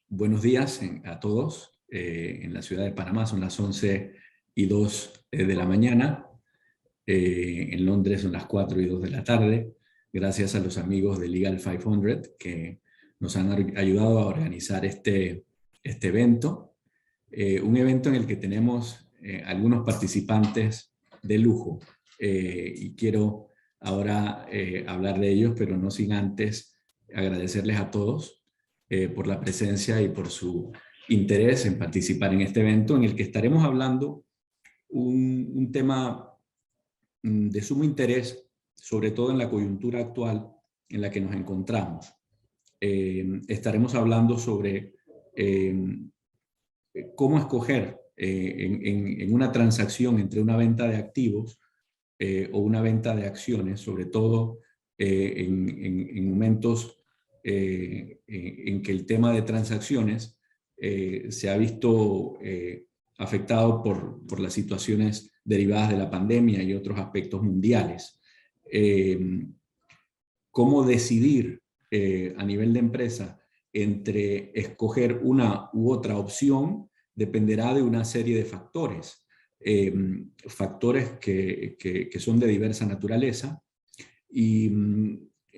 Buenos días a todos. En la ciudad de Panamá son las 11:02 de la mañana. En Londres son las 4:02 de la tarde. Gracias a los amigos de Legal 500 que nos han ayudado a organizar este evento. Un evento en el que tenemos algunos participantes de lujo. Y quiero ahora hablar de ellos, pero no sin antes agradecerles a todos por la presencia y por su interés en participar en este evento, en el que estaremos hablando un tema de sumo interés, sobre todo en la coyuntura actual en la que nos encontramos. Estaremos hablando sobre cómo escoger en una transacción entre una venta de activos o una venta de acciones, sobre todo en momentos en que el tema de transacciones se ha visto afectado por las situaciones derivadas de la pandemia y otros aspectos mundiales. ¿Cómo decidir a nivel de empresa entre escoger una u otra opción? Dependerá de una serie de factores. Factores que son de diversa naturaleza, y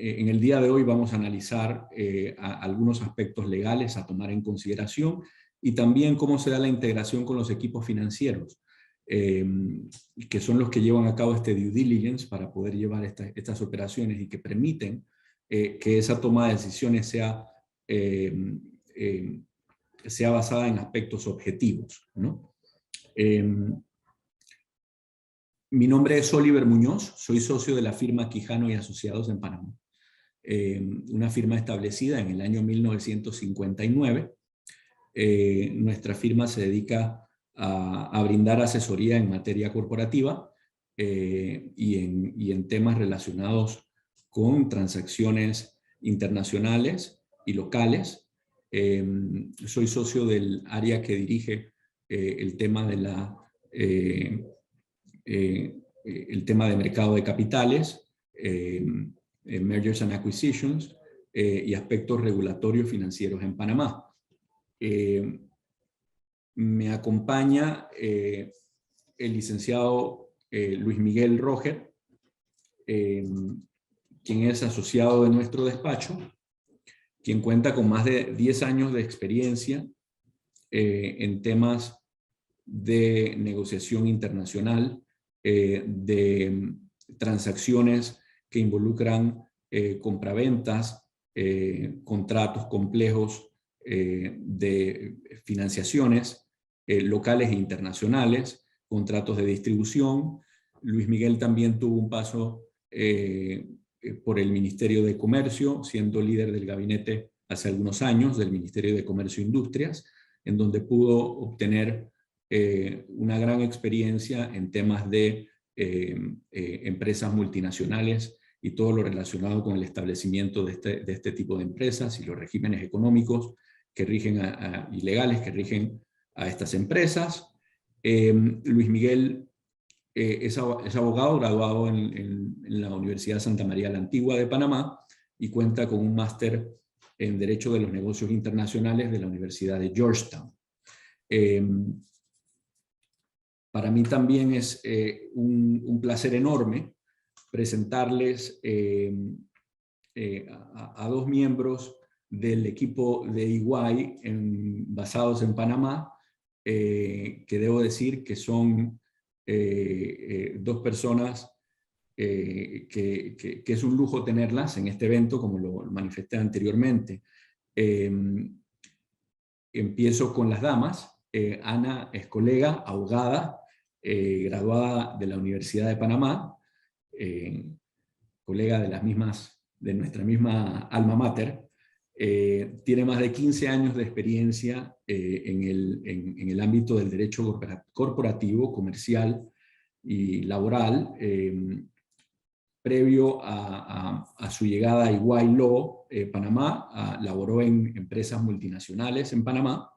en el día de hoy vamos a analizar algunos aspectos legales a tomar en consideración y también cómo se da la integración con los equipos financieros, que son los que llevan a cabo este due diligence para poder llevar estas operaciones y que permiten que esa toma de decisiones sea basada en aspectos objetivos, ¿no? Mi nombre es Oliver Muñoz, soy socio de la firma Quijano y Asociados en Panamá, una firma establecida en el año 1959. Nuestra firma se dedica a brindar asesoría en materia corporativa y en temas relacionados con transacciones internacionales y locales. Soy socio del área que dirige el tema de el tema de mercado de capitales, mergers and acquisitions y aspectos regulatorios financieros en Panamá. Me acompaña el licenciado Luis Miguel Roger, quien es asociado de nuestro despacho, quien cuenta con más de 10 años de experiencia en temas de negociación internacional, de transacciones que involucran compraventas, contratos complejos de financiaciones locales e internacionales, contratos de distribución. Luis Miguel también tuvo un paso por el Ministerio de Comercio, siendo líder del gabinete hace algunos años del Ministerio de Comercio e Industrias, en donde pudo obtener una gran experiencia en temas de empresas multinacionales y todo lo relacionado con el establecimiento de este tipo de empresas y los regímenes económicos que rigen y legales que rigen a estas empresas. Luis Miguel es abogado graduado en la Universidad Santa María la Antigua de Panamá y cuenta con un máster en Derecho de los Negocios Internacionales de la Universidad de Georgetown. Para mí también es un placer enorme presentarles a dos miembros del equipo de EY basados en Panamá, que debo decir que son dos personas que es un lujo tenerlas en este evento, como lo manifesté anteriormente. Empiezo con las damas. Ana es colega, abogada, graduada de la Universidad de Panamá, colega de nuestra misma alma mater. Tiene más de 15 años de experiencia en el ámbito del derecho corporativo, comercial y laboral. Previo a su llegada a EY Law Panamá, laboró en empresas multinacionales en Panamá,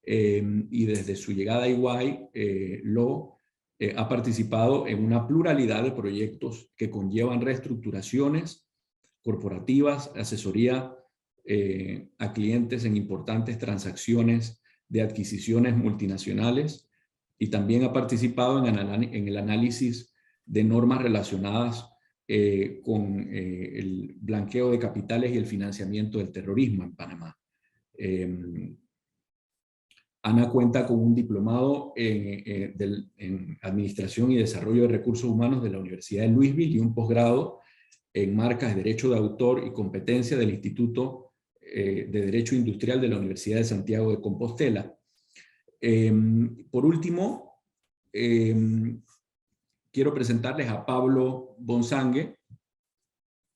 y desde su llegada a EY Law ha participado en una pluralidad de proyectos que conllevan reestructuraciones corporativas, asesoría a clientes en importantes transacciones de adquisiciones multinacionales y también ha participado en el análisis de normas relacionadas con el blanqueo de capitales y el financiamiento del terrorismo en Panamá. Ana cuenta con un diplomado en Administración y Desarrollo de Recursos Humanos de la Universidad de Louisville y un posgrado en marcas de Derecho de Autor y Competencia del Instituto de Derecho Industrial de la Universidad de Santiago de Compostela. Por último, quiero presentarles a Pablo Bonsangue.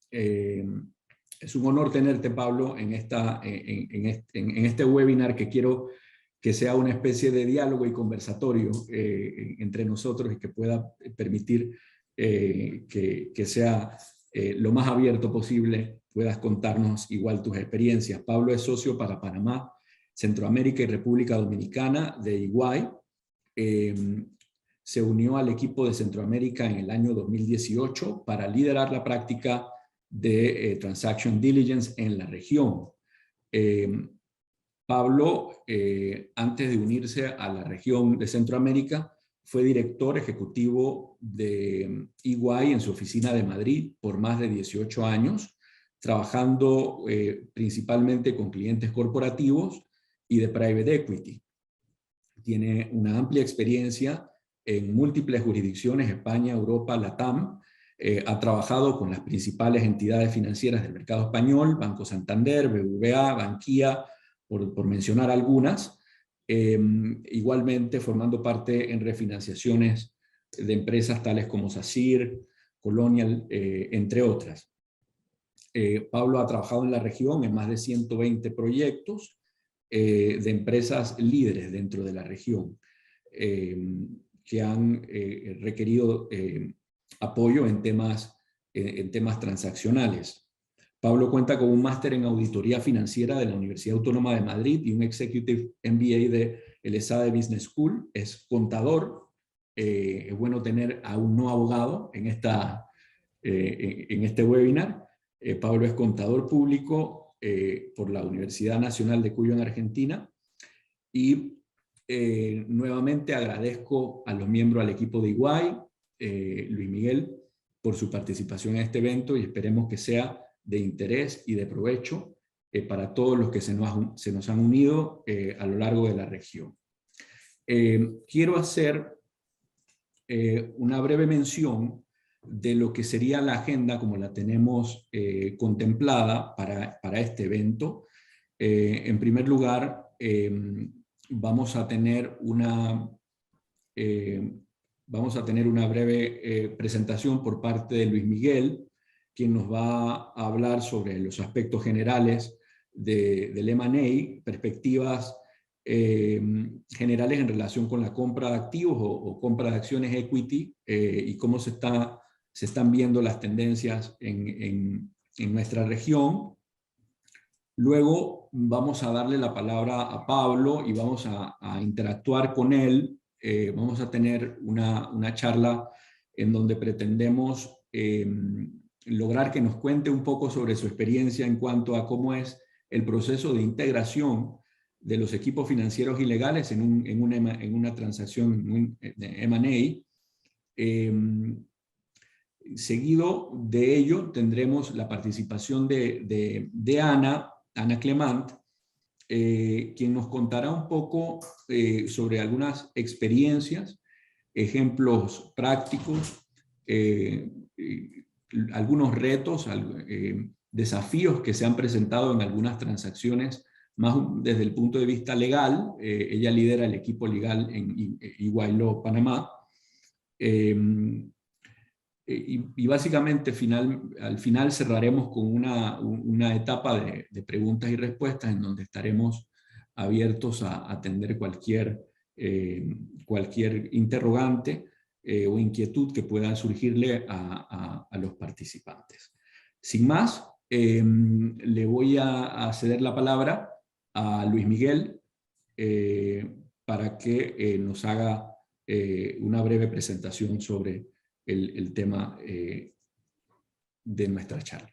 Es un honor tenerte, Pablo, en este webinar que quiero que sea una especie de diálogo y conversatorio entre nosotros y que pueda permitir que sea lo más abierto posible, puedas contarnos igual tus experiencias. Pablo es socio para Panamá, Centroamérica y República Dominicana de EY. Se unió al equipo de Centroamérica en el año 2018 para liderar la práctica de Transaction Diligence en la región. Pablo, antes de unirse a la región de Centroamérica, fue director ejecutivo de EY en su oficina de Madrid por más de 18 años, trabajando principalmente con clientes corporativos y de private equity. Tiene una amplia experiencia en múltiples jurisdicciones, España, Europa, LATAM. Ha trabajado con las principales entidades financieras del mercado español, Banco Santander, BBVA, Bankia, por mencionar algunas, igualmente formando parte en refinanciaciones de empresas tales como SACIR, Colonial, entre otras. Pablo ha trabajado en la región en más de 120 proyectos de empresas líderes dentro de la región que han requerido apoyo en temas transaccionales. Pablo cuenta con un máster en auditoría financiera de la Universidad Autónoma de Madrid y un Executive MBA de el ESADE Business School. Es contador. Es bueno tener a un no abogado en este webinar. Pablo es contador público por la Universidad Nacional de Cuyo en Argentina. Y nuevamente agradezco a los miembros del equipo de EY, Luis Miguel, por su participación en este evento y esperemos que sea de interés y de provecho para todos los que se nos han unido a lo largo de la región. Quiero hacer una breve mención de lo que sería la agenda como la tenemos contemplada para este evento. En primer lugar, vamos a tener una breve presentación por parte de Luis Miguel, quien nos va a hablar sobre los aspectos generales del M&A, perspectivas generales en relación con la compra de activos o compra de acciones equity y cómo se están viendo las tendencias en nuestra región. Luego vamos a darle la palabra a Pablo y vamos a interactuar con él. Vamos a tener una charla en donde pretendemos lograr que nos cuente un poco sobre su experiencia en cuanto a cómo es el proceso de integración de los equipos financieros y legales en una transacción de M&A. Seguido de ello tendremos la participación de Ana Clement, quien nos contará un poco sobre algunas experiencias, ejemplos prácticos, algunos retos, desafíos que se han presentado en algunas transacciones, más desde el punto de vista legal. Ella lidera el equipo legal en EY Law Panamá. Y básicamente al final cerraremos con una etapa de preguntas y respuestas en donde estaremos abiertos a atender cualquier interrogante o inquietud que pueda surgirle a los participantes. Sin más, le voy a ceder la palabra a Luis Miguel para que nos haga una breve presentación sobre el tema de nuestra charla.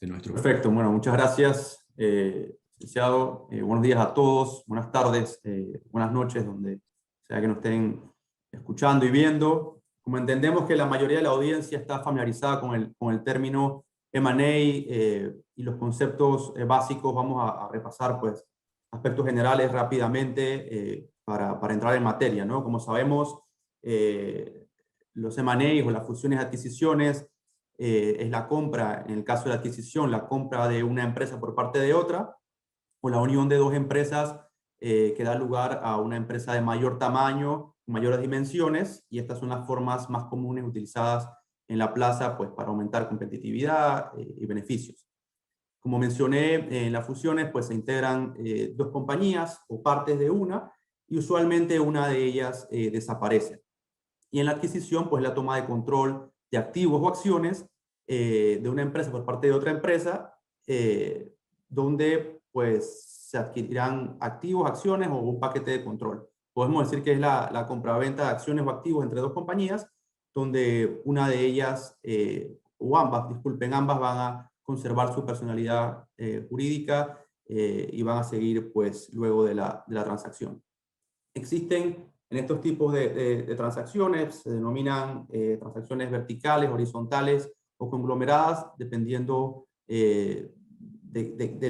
de nuestro... Perfecto, bueno, muchas gracias, licenciado. Buenos días a todos, buenas tardes, buenas noches, donde sea que nos estén escuchando y viendo. Como entendemos que la mayoría de la audiencia está familiarizada con el término M&A y los conceptos básicos, vamos a repasar pues, aspectos generales rápidamente para entrar en materia, ¿no? Como sabemos, los M&A o las fusiones y adquisiciones es la compra, en el caso de la adquisición, la compra de una empresa por parte de otra, o la unión de dos empresas que da lugar a una empresa de mayor tamaño, mayores dimensiones, y estas son las formas más comunes utilizadas en la plaza pues, para aumentar competitividad y beneficios. Como mencioné, en las fusiones pues, se integran dos compañías o partes de una, y usualmente una de ellas desaparece. Y en la adquisición, pues la toma de control de activos o acciones de una empresa por parte de otra empresa, donde pues se adquirirán activos, acciones o un paquete de control. Podemos decir que es la compraventa de acciones o activos entre dos compañías, donde una de ellas, o ambas, disculpen, ambas van a conservar su personalidad jurídica y van a seguir pues luego de la transacción. Existen en estos tipos de transacciones, se denominan transacciones verticales, horizontales o conglomeradas, dependiendo de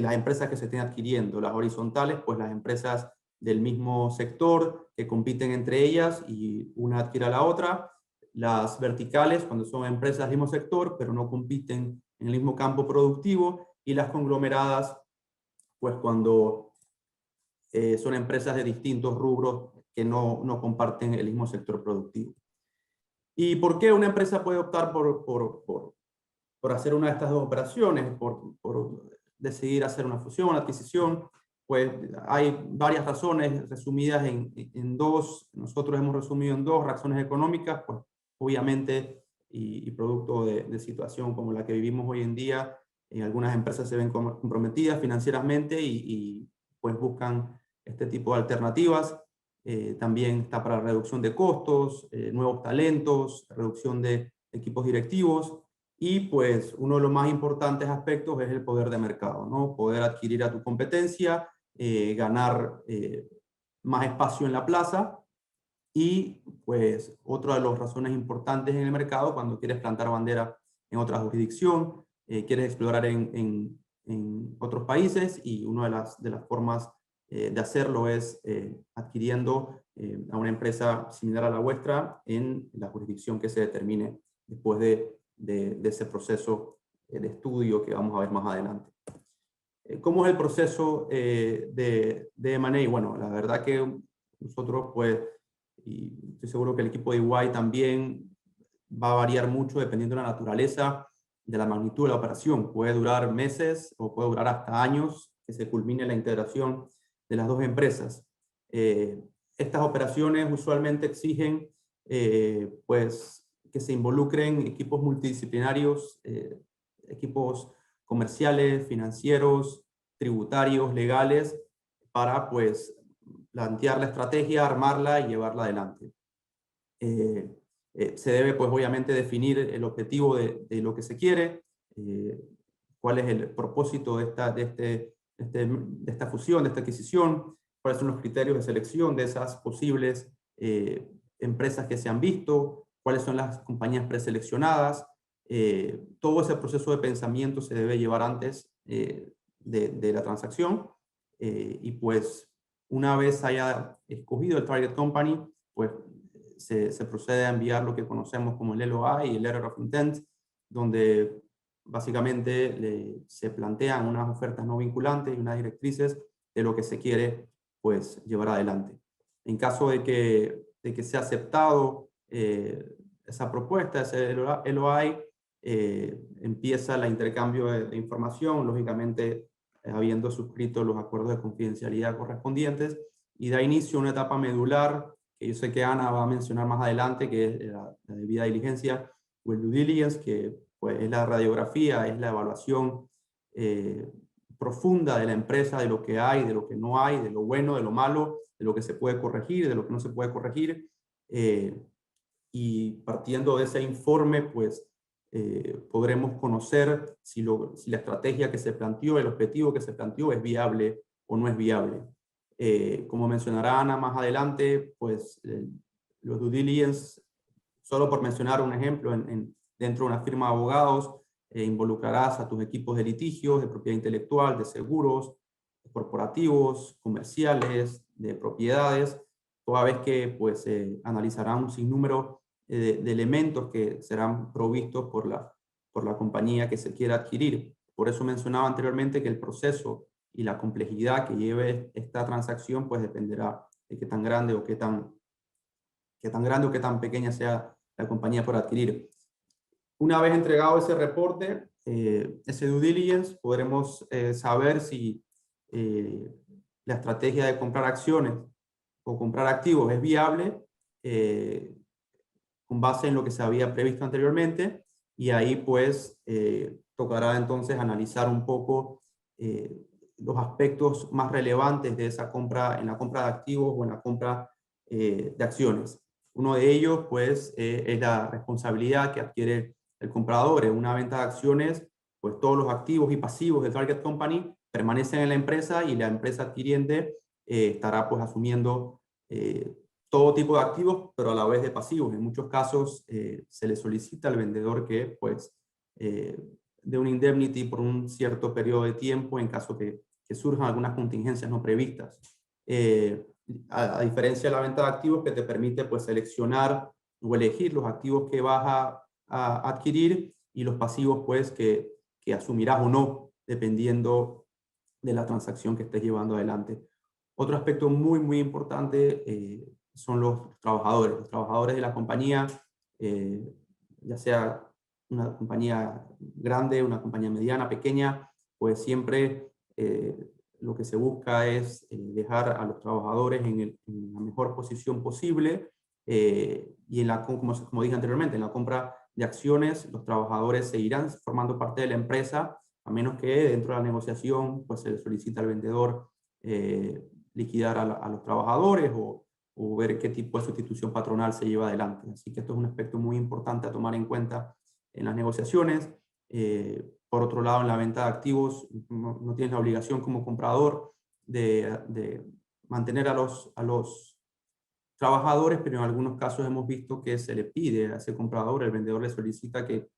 las empresas que se estén adquiriendo. Las horizontales, pues las empresas del mismo sector que compiten entre ellas y una adquiere a la otra. Las verticales, cuando son empresas del mismo sector, pero no compiten en el mismo campo productivo. Y las conglomeradas, pues cuando son empresas de distintos rubros que no comparten el mismo sector productivo. ¿Y por qué una empresa puede optar por hacer una de estas dos operaciones, por decidir hacer una fusión, una adquisición? Pues hay varias razones resumidas en dos. Nosotros hemos resumido en dos razones económicas, pues obviamente, y producto de situación como la que vivimos hoy en día, en algunas empresas se ven comprometidas financieramente y pues buscan este tipo de alternativas. También está para reducción de costos, nuevos talentos, reducción de equipos directivos y pues uno de los más importantes aspectos es el poder de mercado, ¿no? Poder adquirir a tu competencia, ganar más espacio en la plaza y pues otra de las razones importantes en el mercado cuando quieres plantar bandera en otra jurisdicción, quieres explorar en otros países y una de las formas de hacerlo es adquiriendo a una empresa similar a la vuestra en la jurisdicción que se determine después de ese proceso de estudio que vamos a ver más adelante. ¿Cómo es el proceso de M&A? Bueno, la verdad que nosotros, pues, y estoy seguro que el equipo de EY también va a variar mucho dependiendo de la naturaleza, de la magnitud de la operación. Puede durar meses o puede durar hasta años que se culmine la integración de las dos empresas. Estas operaciones usualmente exigen pues, que se involucren equipos multidisciplinarios, equipos comerciales, financieros, tributarios, legales, para pues plantear la estrategia, armarla y llevarla adelante. Se debe pues obviamente definir el objetivo de lo que se quiere, cuál es el propósito de esta fusión, de esta adquisición, cuáles son los criterios de selección de esas posibles empresas que se han visto, cuáles son las compañías preseleccionadas. Todo ese proceso de pensamiento se debe llevar antes de la transacción y pues una vez haya escogido el target company, pues se procede a enviar lo que conocemos como el LOI y el Letter of Intent, donde básicamente se plantean unas ofertas no vinculantes y unas directrices de lo que se quiere pues, llevar adelante. En caso de que sea aceptado esa propuesta, ese LOI, empieza el intercambio de información, lógicamente habiendo suscrito los acuerdos de confidencialidad correspondientes, y da inicio a una etapa medular que yo sé que Ana va a mencionar más adelante, que es la debida diligencia o el due diligence, que pues, es la radiografía, es la evaluación profunda de la empresa, de lo que hay, de lo que no hay, de lo bueno, de lo malo, de lo que se puede corregir, de lo que no se puede corregir. Y partiendo de ese informe, pues podremos conocer si la estrategia que se planteó, el objetivo que se planteó es viable o no es viable. Como mencionará Ana más adelante, pues los due diligence, solo por mencionar un ejemplo, dentro de una firma de abogados, involucrarás a tus equipos de litigios, de propiedad intelectual, de seguros, corporativos, comerciales, de propiedades, toda vez que pues, analizarán un sinnúmero de elementos que serán provistos por la compañía que se quiera adquirir. Por eso mencionaba anteriormente que el proceso y la complejidad que lleve esta transacción pues dependerá de qué tan grande o qué tan pequeña sea la compañía por adquirir. Una vez entregado ese reporte, ese due diligence, podremos saber si la estrategia de comprar acciones o comprar activos es viable con base en lo que se había previsto anteriormente, y ahí pues tocará entonces analizar un poco los aspectos más relevantes de esa compra, en la compra de activos o en la compra de acciones. Uno de ellos pues es la responsabilidad que adquiere el comprador. En una venta de acciones, pues todos los activos y pasivos del target company permanecen en la empresa y la empresa adquiriente estará pues asumiendo todo tipo de activos, pero a la vez de pasivos. En muchos casos se le solicita al vendedor que pues dé un indemnity por un cierto periodo de tiempo en caso que surjan algunas contingencias no previstas. A diferencia de la venta de activos, que te permite pues seleccionar o elegir los activos que vas a adquirir, y los pasivos pues que asumirás o no, dependiendo de la transacción que estés llevando adelante. Otro aspecto muy, muy importante son los trabajadores de la compañía, ya sea una compañía grande, una compañía mediana, pequeña, pues siempre lo que se busca es dejar a los trabajadores en la mejor posición posible, y como dije anteriormente, en la compra de acciones, los trabajadores seguirán formando parte de la empresa, a menos que dentro de la negociación pues, se le solicita al vendedor liquidar a los trabajadores o ver qué tipo de sustitución patronal se lleva adelante. Así que esto es un aspecto muy importante a tomar en cuenta en las negociaciones. Por otro lado, en la venta de activos, no tienes la obligación como comprador de mantener a los trabajadores, pero en algunos casos hemos visto que se le pide a ese comprador, el vendedor le solicita que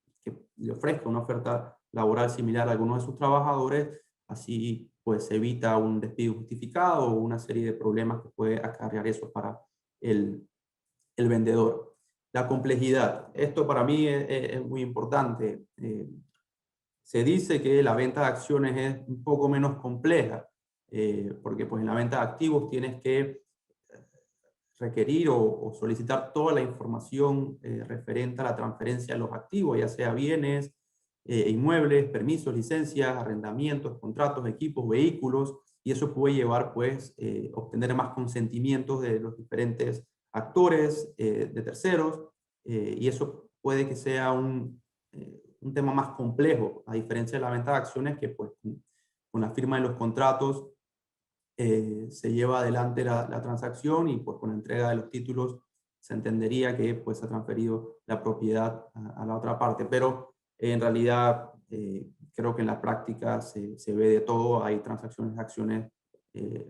le ofrezca una oferta laboral similar a algunos de sus trabajadores, así pues se evita un despido justificado o una serie de problemas que puede acarrear eso para el vendedor. La complejidad, esto para mí es muy importante. Se dice que la venta de acciones es un poco menos compleja, porque pues en la venta de activos tienes que requerir o solicitar toda la información referente a la transferencia de los activos, ya sea bienes, inmuebles, permisos, licencias, arrendamientos, contratos, equipos, vehículos, y eso puede llevar pues obtener más consentimientos de los diferentes actores, de terceros, y eso puede que sea un tema más complejo, a diferencia de la venta de acciones, que pues con la firma de los contratos se lleva adelante la transacción, y pues con la entrega de los títulos se entendería que pues se ha transferido la propiedad a la otra parte, pero en realidad creo que en la práctica se ve de todo. Hay transacciones de acciones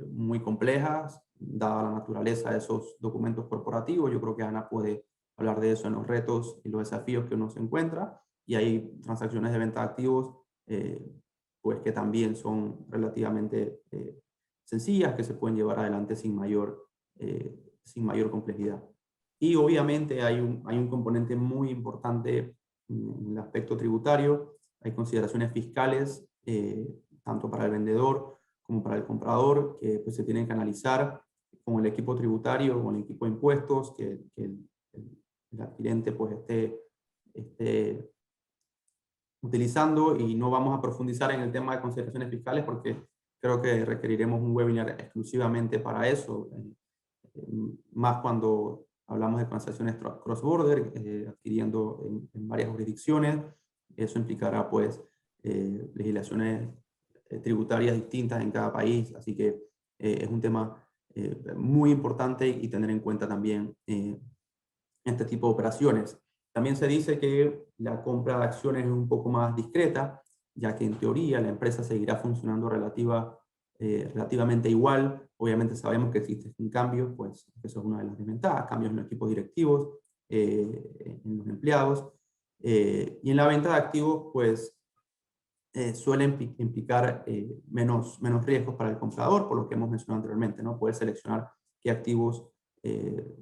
muy complejas, dada la naturaleza de esos documentos corporativos. Yo creo que Ana puede hablar de eso en los retos y los desafíos que uno se encuentra, y hay transacciones de venta de activos pues que también son relativamente sencillas, que se pueden llevar adelante sin mayor complejidad. Y obviamente hay un componente muy importante en el aspecto tributario. Hay consideraciones fiscales, tanto para el vendedor como para el comprador, que pues, se tienen que analizar con el equipo tributario, con el equipo de impuestos, que el adquirente pues, esté utilizando, y no vamos a profundizar en el tema de consideraciones fiscales porque creo que requeriremos un webinar exclusivamente para eso, más cuando hablamos de transacciones cross-border, adquiriendo en varias jurisdicciones. Eso implicará pues legislaciones tributarias distintas en cada país, así que es un tema muy importante, y tener en cuenta también este tipo de operaciones. También se dice que la compra de acciones es un poco más discreta, ya que en teoría la empresa seguirá funcionando relativamente igual. Obviamente sabemos que existen cambios, pues eso es una de las desventajas, cambios en los equipos directivos, en los empleados. Y en la venta de activos, pues suele implicar menos riesgos para el comprador, por lo que hemos mencionado anteriormente, ¿no? Poder seleccionar qué activos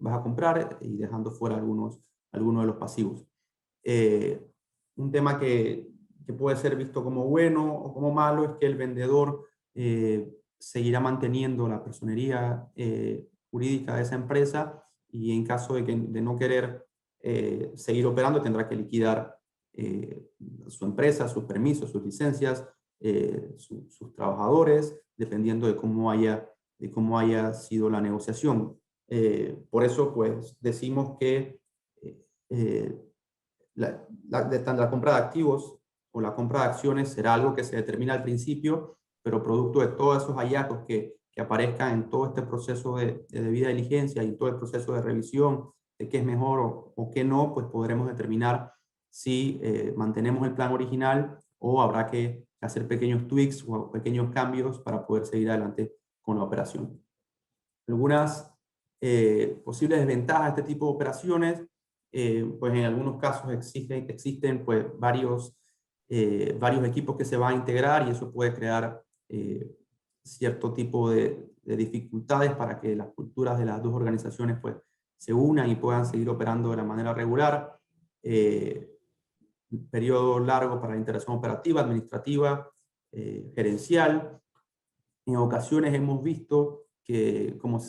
vas a comprar y dejando fuera algunos de los pasivos. Un tema que puede ser visto como bueno o como malo es que el vendedor seguirá manteniendo la personería jurídica de esa empresa, y en caso de no querer seguir operando tendrá que liquidar su empresa, sus permisos, sus licencias, sus trabajadores, dependiendo de cómo haya sido la negociación. Por eso, pues, decimos que la compra de activos o la compra de acciones será algo que se determina al principio, pero producto de todos esos hallazgos que aparezcan en todo este proceso de debida diligencia y todo el proceso de revisión de qué es mejor o qué no, pues podremos determinar si mantenemos el plan original o habrá que hacer pequeños tweaks o pequeños cambios para poder seguir adelante con la operación. Algunas posibles desventajas de este tipo de operaciones, pues en algunos casos existen pues varios equipos que se van a integrar, y eso puede crear cierto tipo de dificultades para que las culturas de las dos organizaciones pues se unan y puedan seguir operando de la manera regular. Periodo largo para la integración operativa, administrativa, gerencial. En ocasiones hemos visto que como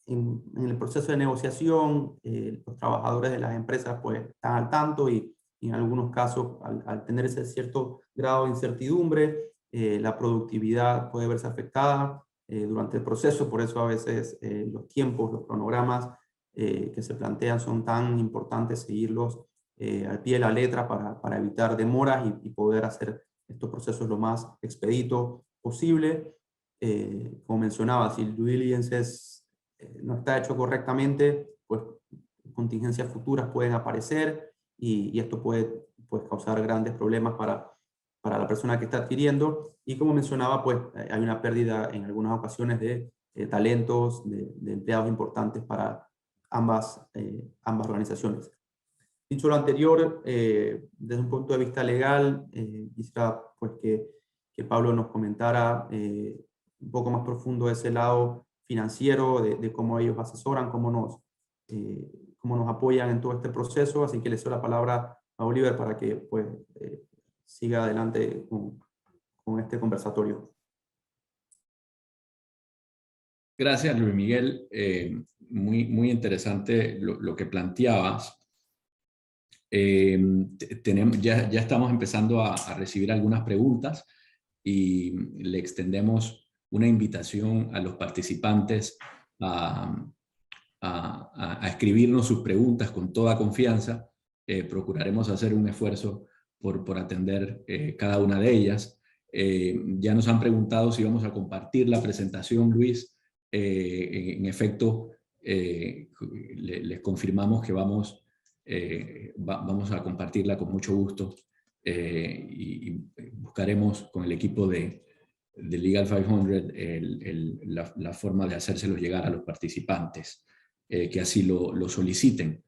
en el proceso de negociación los trabajadores de las empresas pues están al tanto, y en algunos casos al tener ese cierto grado de incertidumbre la productividad puede verse afectada durante el proceso. Por eso a veces los tiempos, los cronogramas que se plantean son tan importantes seguirlos al pie de la letra para evitar demoras y poder hacer estos procesos lo más expedito posible. Como mencionaba, si el due diligence no está hecho correctamente, pues contingencias futuras pueden aparecer, y esto puede pues, causar grandes problemas para la persona que está adquiriendo. Y como mencionaba, pues hay una pérdida en algunas ocasiones de talentos, de empleados importantes para ambas organizaciones. Dicho lo anterior, desde un punto de vista legal, quisiera pues, que Pablo nos comentara un poco más profundo ese lado financiero, de cómo ellos asesoran, cómo nos apoyan en todo este proceso. Así que le cedo la palabra a Oliver para que pues, siga adelante con este conversatorio. Gracias, Luis Miguel. Muy interesante lo que planteabas. Ya estamos empezando a recibir algunas preguntas, y le extendemos una invitación a los participantes a escribirnos sus preguntas con toda confianza. Procuraremos hacer un esfuerzo por atender cada una de ellas. Ya nos han preguntado si vamos a compartir la presentación, Luis. En efecto, les confirmamos que vamos a compartirla con mucho gusto, y buscaremos con el equipo de Legal 500 la forma de hacérselos llegar a los participantes que así lo soliciten.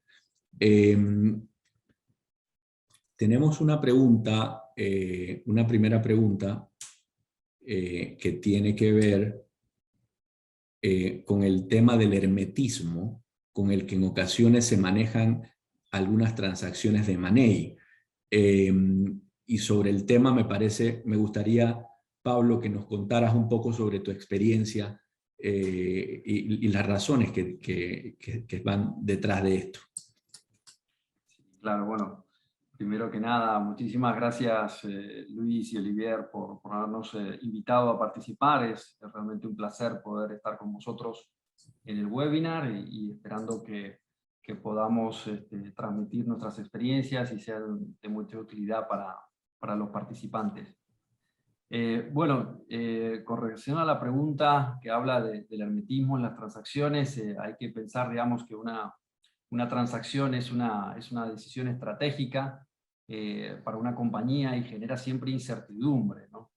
Tenemos una pregunta, una primera pregunta que tiene que ver con el tema del hermetismo con el que en ocasiones se manejan algunas transacciones de M&A. Y sobre el tema me gustaría, Pablo, que nos contaras un poco sobre tu experiencia y las razones que van detrás de esto. Claro, bueno, primero que nada, muchísimas gracias Luis y Olivier por habernos invitado a participar. Es realmente un placer poder estar con vosotros en el webinar, y esperando que podamos transmitir nuestras experiencias y sean de mucha utilidad para los participantes. Con relación a la pregunta que habla del hermetismo en las transacciones, hay que pensar, digamos, que una una transacción es una decisión estratégica para una compañía y genera siempre incertidumbre, ¿no?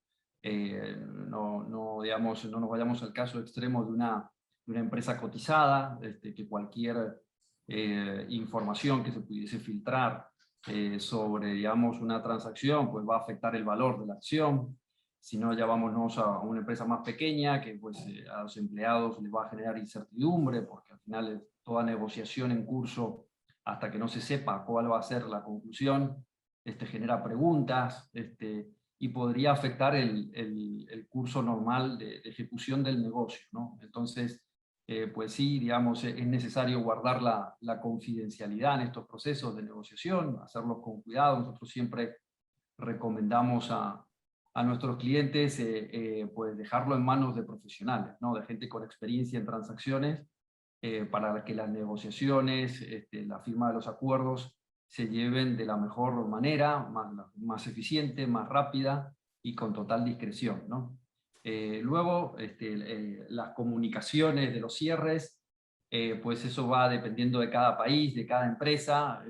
Digamos, no nos vayamos al caso extremo de una empresa cotizada, que cualquier información que se pudiese filtrar sobre, digamos, una transacción, pues va a afectar el valor de la acción. Si no, ya vámonos a una empresa más pequeña que pues, a los empleados les va a generar incertidumbre, porque al final es toda negociación en curso hasta que no se sepa cuál va a ser la conclusión, genera preguntas, y podría afectar el curso normal de ejecución del negocio, ¿no? Entonces, pues sí, digamos, es necesario guardar la confidencialidad en estos procesos de negociación, hacerlos con cuidado. Nosotros siempre recomendamos a nuestros clientes pues dejarlo en manos de profesionales, ¿no? De gente con experiencia en transacciones, para que las negociaciones, la firma de los acuerdos, se lleven de la mejor manera, más eficiente, más rápida y con total discreción, ¿no? Luego, las comunicaciones de los cierres, pues eso va dependiendo de cada país, de cada empresa.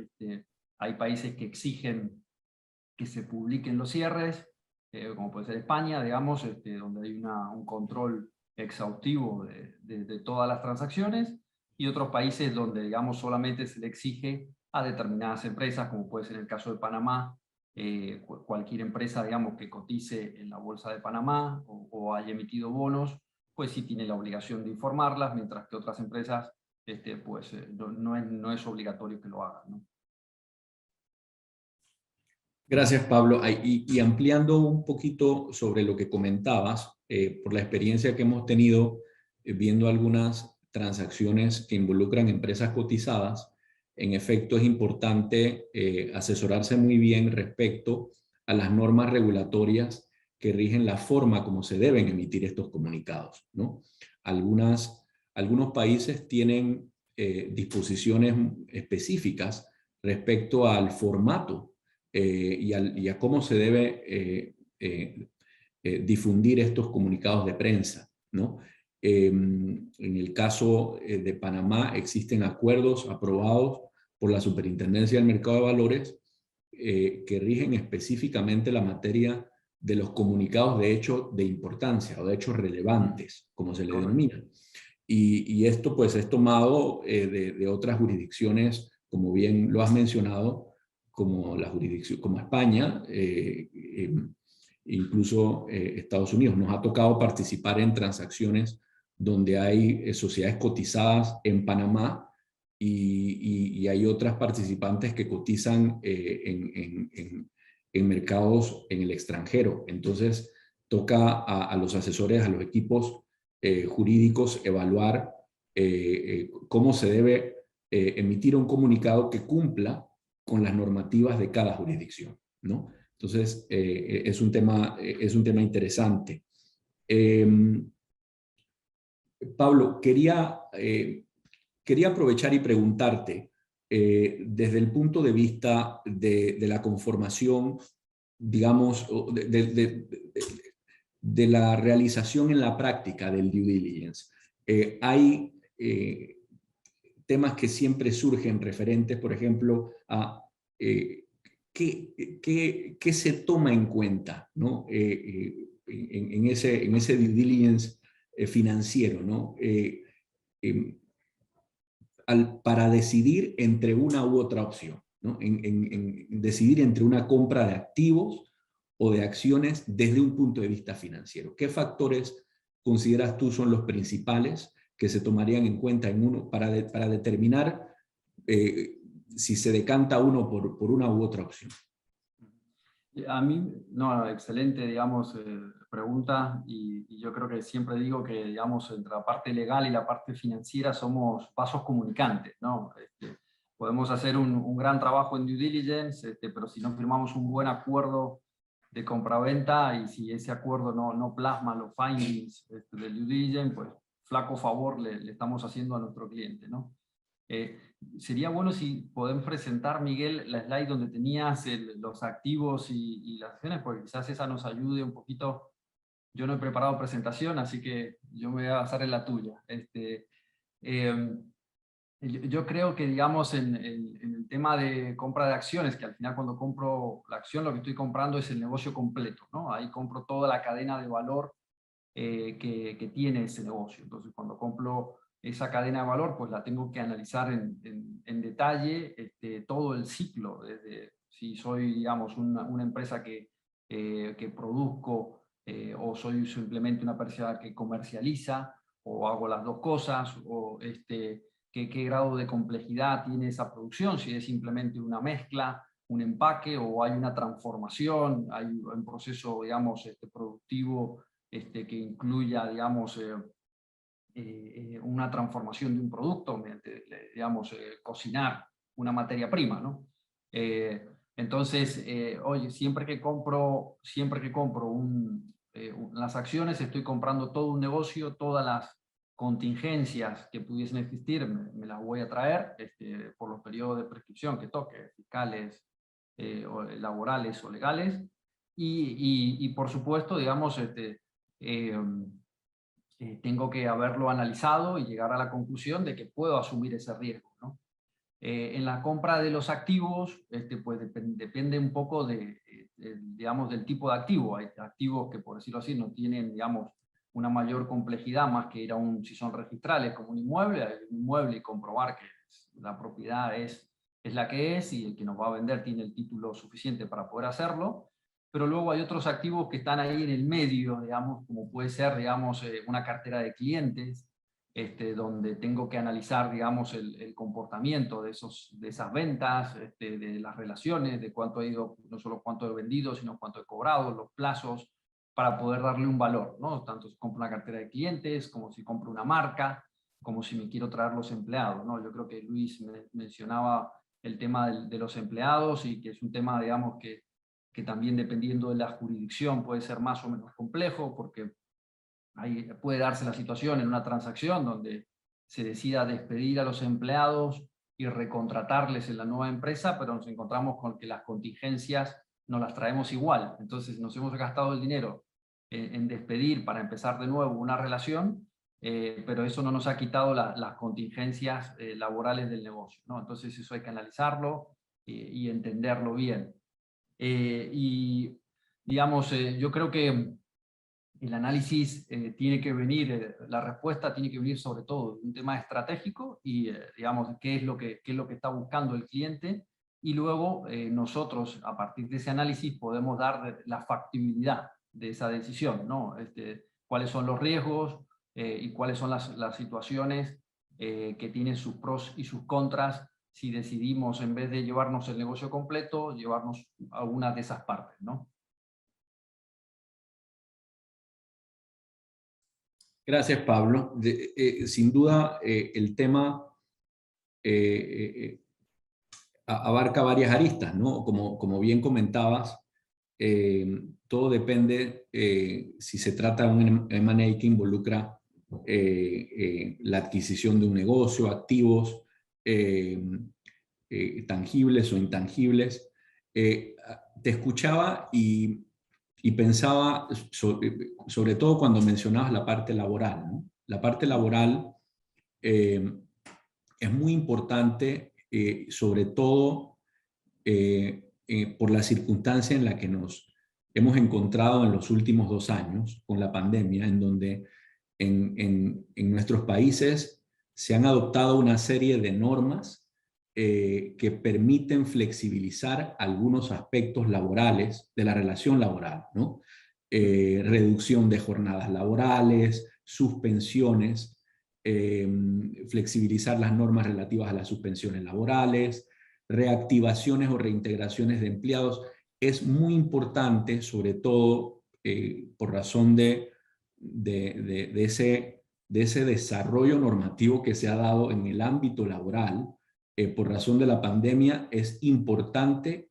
Hay países que exigen que se publiquen los cierres, como puede ser España, digamos, donde hay un control exhaustivo de todas las transacciones, y otros países donde, digamos, solamente se le exige a determinadas empresas, como puede ser el caso de Panamá. Cualquier empresa, digamos, que cotice en la Bolsa de Panamá o haya emitido bonos, pues sí tiene la obligación de informarlas, mientras que otras empresas, pues no es obligatorio que lo hagan, ¿no? Gracias, Pablo. Y ampliando un poquito sobre lo que comentabas, por la experiencia que hemos tenido viendo algunas transacciones que involucran empresas cotizadas, en efecto es importante asesorarse muy bien respecto a las normas regulatorias que rigen la forma como se deben emitir estos comunicados, ¿no? Algunos países tienen disposiciones específicas respecto al formato y a cómo se debe difundir estos comunicados de prensa, ¿no? En el caso de Panamá existen acuerdos aprobados por la Superintendencia del Mercado de Valores que rigen específicamente la materia de los comunicados de hecho de importancia o de hechos relevantes, como se le denomina. Y esto pues es tomado de otras jurisdicciones, como bien lo has mencionado, como la jurisdicción, como España, incluso Estados Unidos. Nos ha tocado participar en transacciones donde hay sociedades cotizadas en Panamá y hay otras participantes que cotizan en mercados en el extranjero. Entonces, toca a los asesores, a los equipos jurídicos evaluar cómo se debe emitir un comunicado que cumpla con las normativas de cada jurisdicción, ¿no? Entonces, es un tema interesante. Pablo, quería aprovechar y preguntarte, desde el punto de vista de la conformación, digamos, de la realización en la práctica del due diligence. Hay temas que siempre surgen referentes, por ejemplo, a qué se toma en cuenta, ¿no? En ese due diligence financiero, ¿no? Para decidir entre una u otra opción, ¿no? En decidir entre una compra de activos o de acciones desde un punto de vista financiero. ¿Qué factores consideras tú son los principales que se tomarían en cuenta en uno para determinar si se decanta uno por una u otra opción? A mí, no, excelente, digamos, pregunta, y yo creo que siempre digo que, digamos, entre la parte legal y la parte financiera somos vasos comunicantes, ¿no? Podemos hacer un gran trabajo en due diligence, pero si no firmamos un buen acuerdo de compraventa y si ese acuerdo no plasma los findings del due diligence, pues flaco favor le estamos haciendo a nuestro cliente, ¿no? Sería bueno si podemos presentar, Miguel, la slide donde tenías los activos y las acciones, porque quizás esa nos ayude un poquito. Yo no he preparado presentación, así que yo me voy a basar en la tuya. Yo creo que, digamos, en el tema de compra de acciones, que al final cuando compro la acción, lo que estoy comprando es el negocio completo, ¿no? Ahí compro toda la cadena de valor que tiene ese negocio. Entonces, cuando compro esa cadena de valor, pues la tengo que analizar en detalle todo el ciclo, desde si soy, digamos, una empresa que produzco o soy simplemente una persona que comercializa, o hago las dos cosas, o qué grado de complejidad tiene esa producción, si es simplemente una mezcla, un empaque, o hay una transformación, hay un proceso, digamos, productivo que incluya, digamos, una transformación de un producto, mediante, digamos, cocinar una materia prima, ¿no? Entonces, oye, siempre que compro las acciones, estoy comprando todo un negocio, todas las contingencias que pudiesen existir, me las voy a traer por los periodos de prescripción que toque, fiscales, o laborales o legales, y por supuesto, digamos, tengo que haberlo analizado y llegar a la conclusión de que puedo asumir ese riesgo, ¿no? En la compra de los activos, pues depende un poco digamos, del tipo de activo. Hay activos que, por decirlo así, no tienen, digamos, una mayor complejidad más que ir a si son registrales como un inmueble, hay un inmueble y comprobar que la propiedad es la que es y el que nos va a vender tiene el título suficiente para poder hacerlo. Pero luego hay otros activos que están ahí en el medio, digamos, como puede ser, digamos, una cartera de clientes, donde tengo que analizar, digamos, el comportamiento de esas ventas, de las relaciones, de cuánto ha ido, no solo cuánto he vendido, sino cuánto he cobrado, los plazos, para poder darle un valor, ¿no? Tanto si compro una cartera de clientes, como si compro una marca, como si me quiero traer los empleados, ¿no? Yo creo que Luis mencionaba el tema de los empleados, y que es un tema, digamos, que también, dependiendo de la jurisdicción, puede ser más o menos complejo, porque ahí puede darse la situación en una transacción donde se decida despedir a los empleados y recontratarles en la nueva empresa, pero nos encontramos con que las contingencias nos las traemos igual. Entonces nos hemos gastado el dinero en despedir para empezar de nuevo una relación, pero eso no nos ha quitado las contingencias laborales del negocio, ¿no? Entonces eso hay que analizarlo y entenderlo bien. Y digamos, yo creo que el análisis tiene que venir, la respuesta tiene que venir sobre todo de un tema estratégico y, digamos, qué es lo que está buscando el cliente, y luego nosotros, a partir de ese análisis, podemos dar la factibilidad de esa decisión, ¿no? Cuáles son los riesgos y cuáles son las situaciones que tienen sus pros y sus contras, si decidimos, en vez de llevarnos el negocio completo, llevarnos alguna de esas partes, ¿no? Gracias, Pablo. Sin duda, el tema abarca varias aristas, ¿no? Como bien comentabas, todo depende si se trata de un M&A que involucra la adquisición de un negocio, activos tangibles o intangibles. Te escuchaba y pensaba, sobre todo cuando mencionabas la parte laboral, ¿no? La parte laboral es muy importante, sobre todo por la circunstancia en la que nos hemos encontrado en los últimos 2 años con la pandemia, en donde en nuestros países se han adoptado una serie de normas que permiten flexibilizar algunos aspectos laborales de la relación laboral, ¿no? Reducción de jornadas laborales, suspensiones, flexibilizar las normas relativas a las suspensiones laborales, reactivaciones o reintegraciones de empleados. Es muy importante, sobre todo por razón de ese desarrollo normativo que se ha dado en el ámbito laboral, por razón de la pandemia, es importante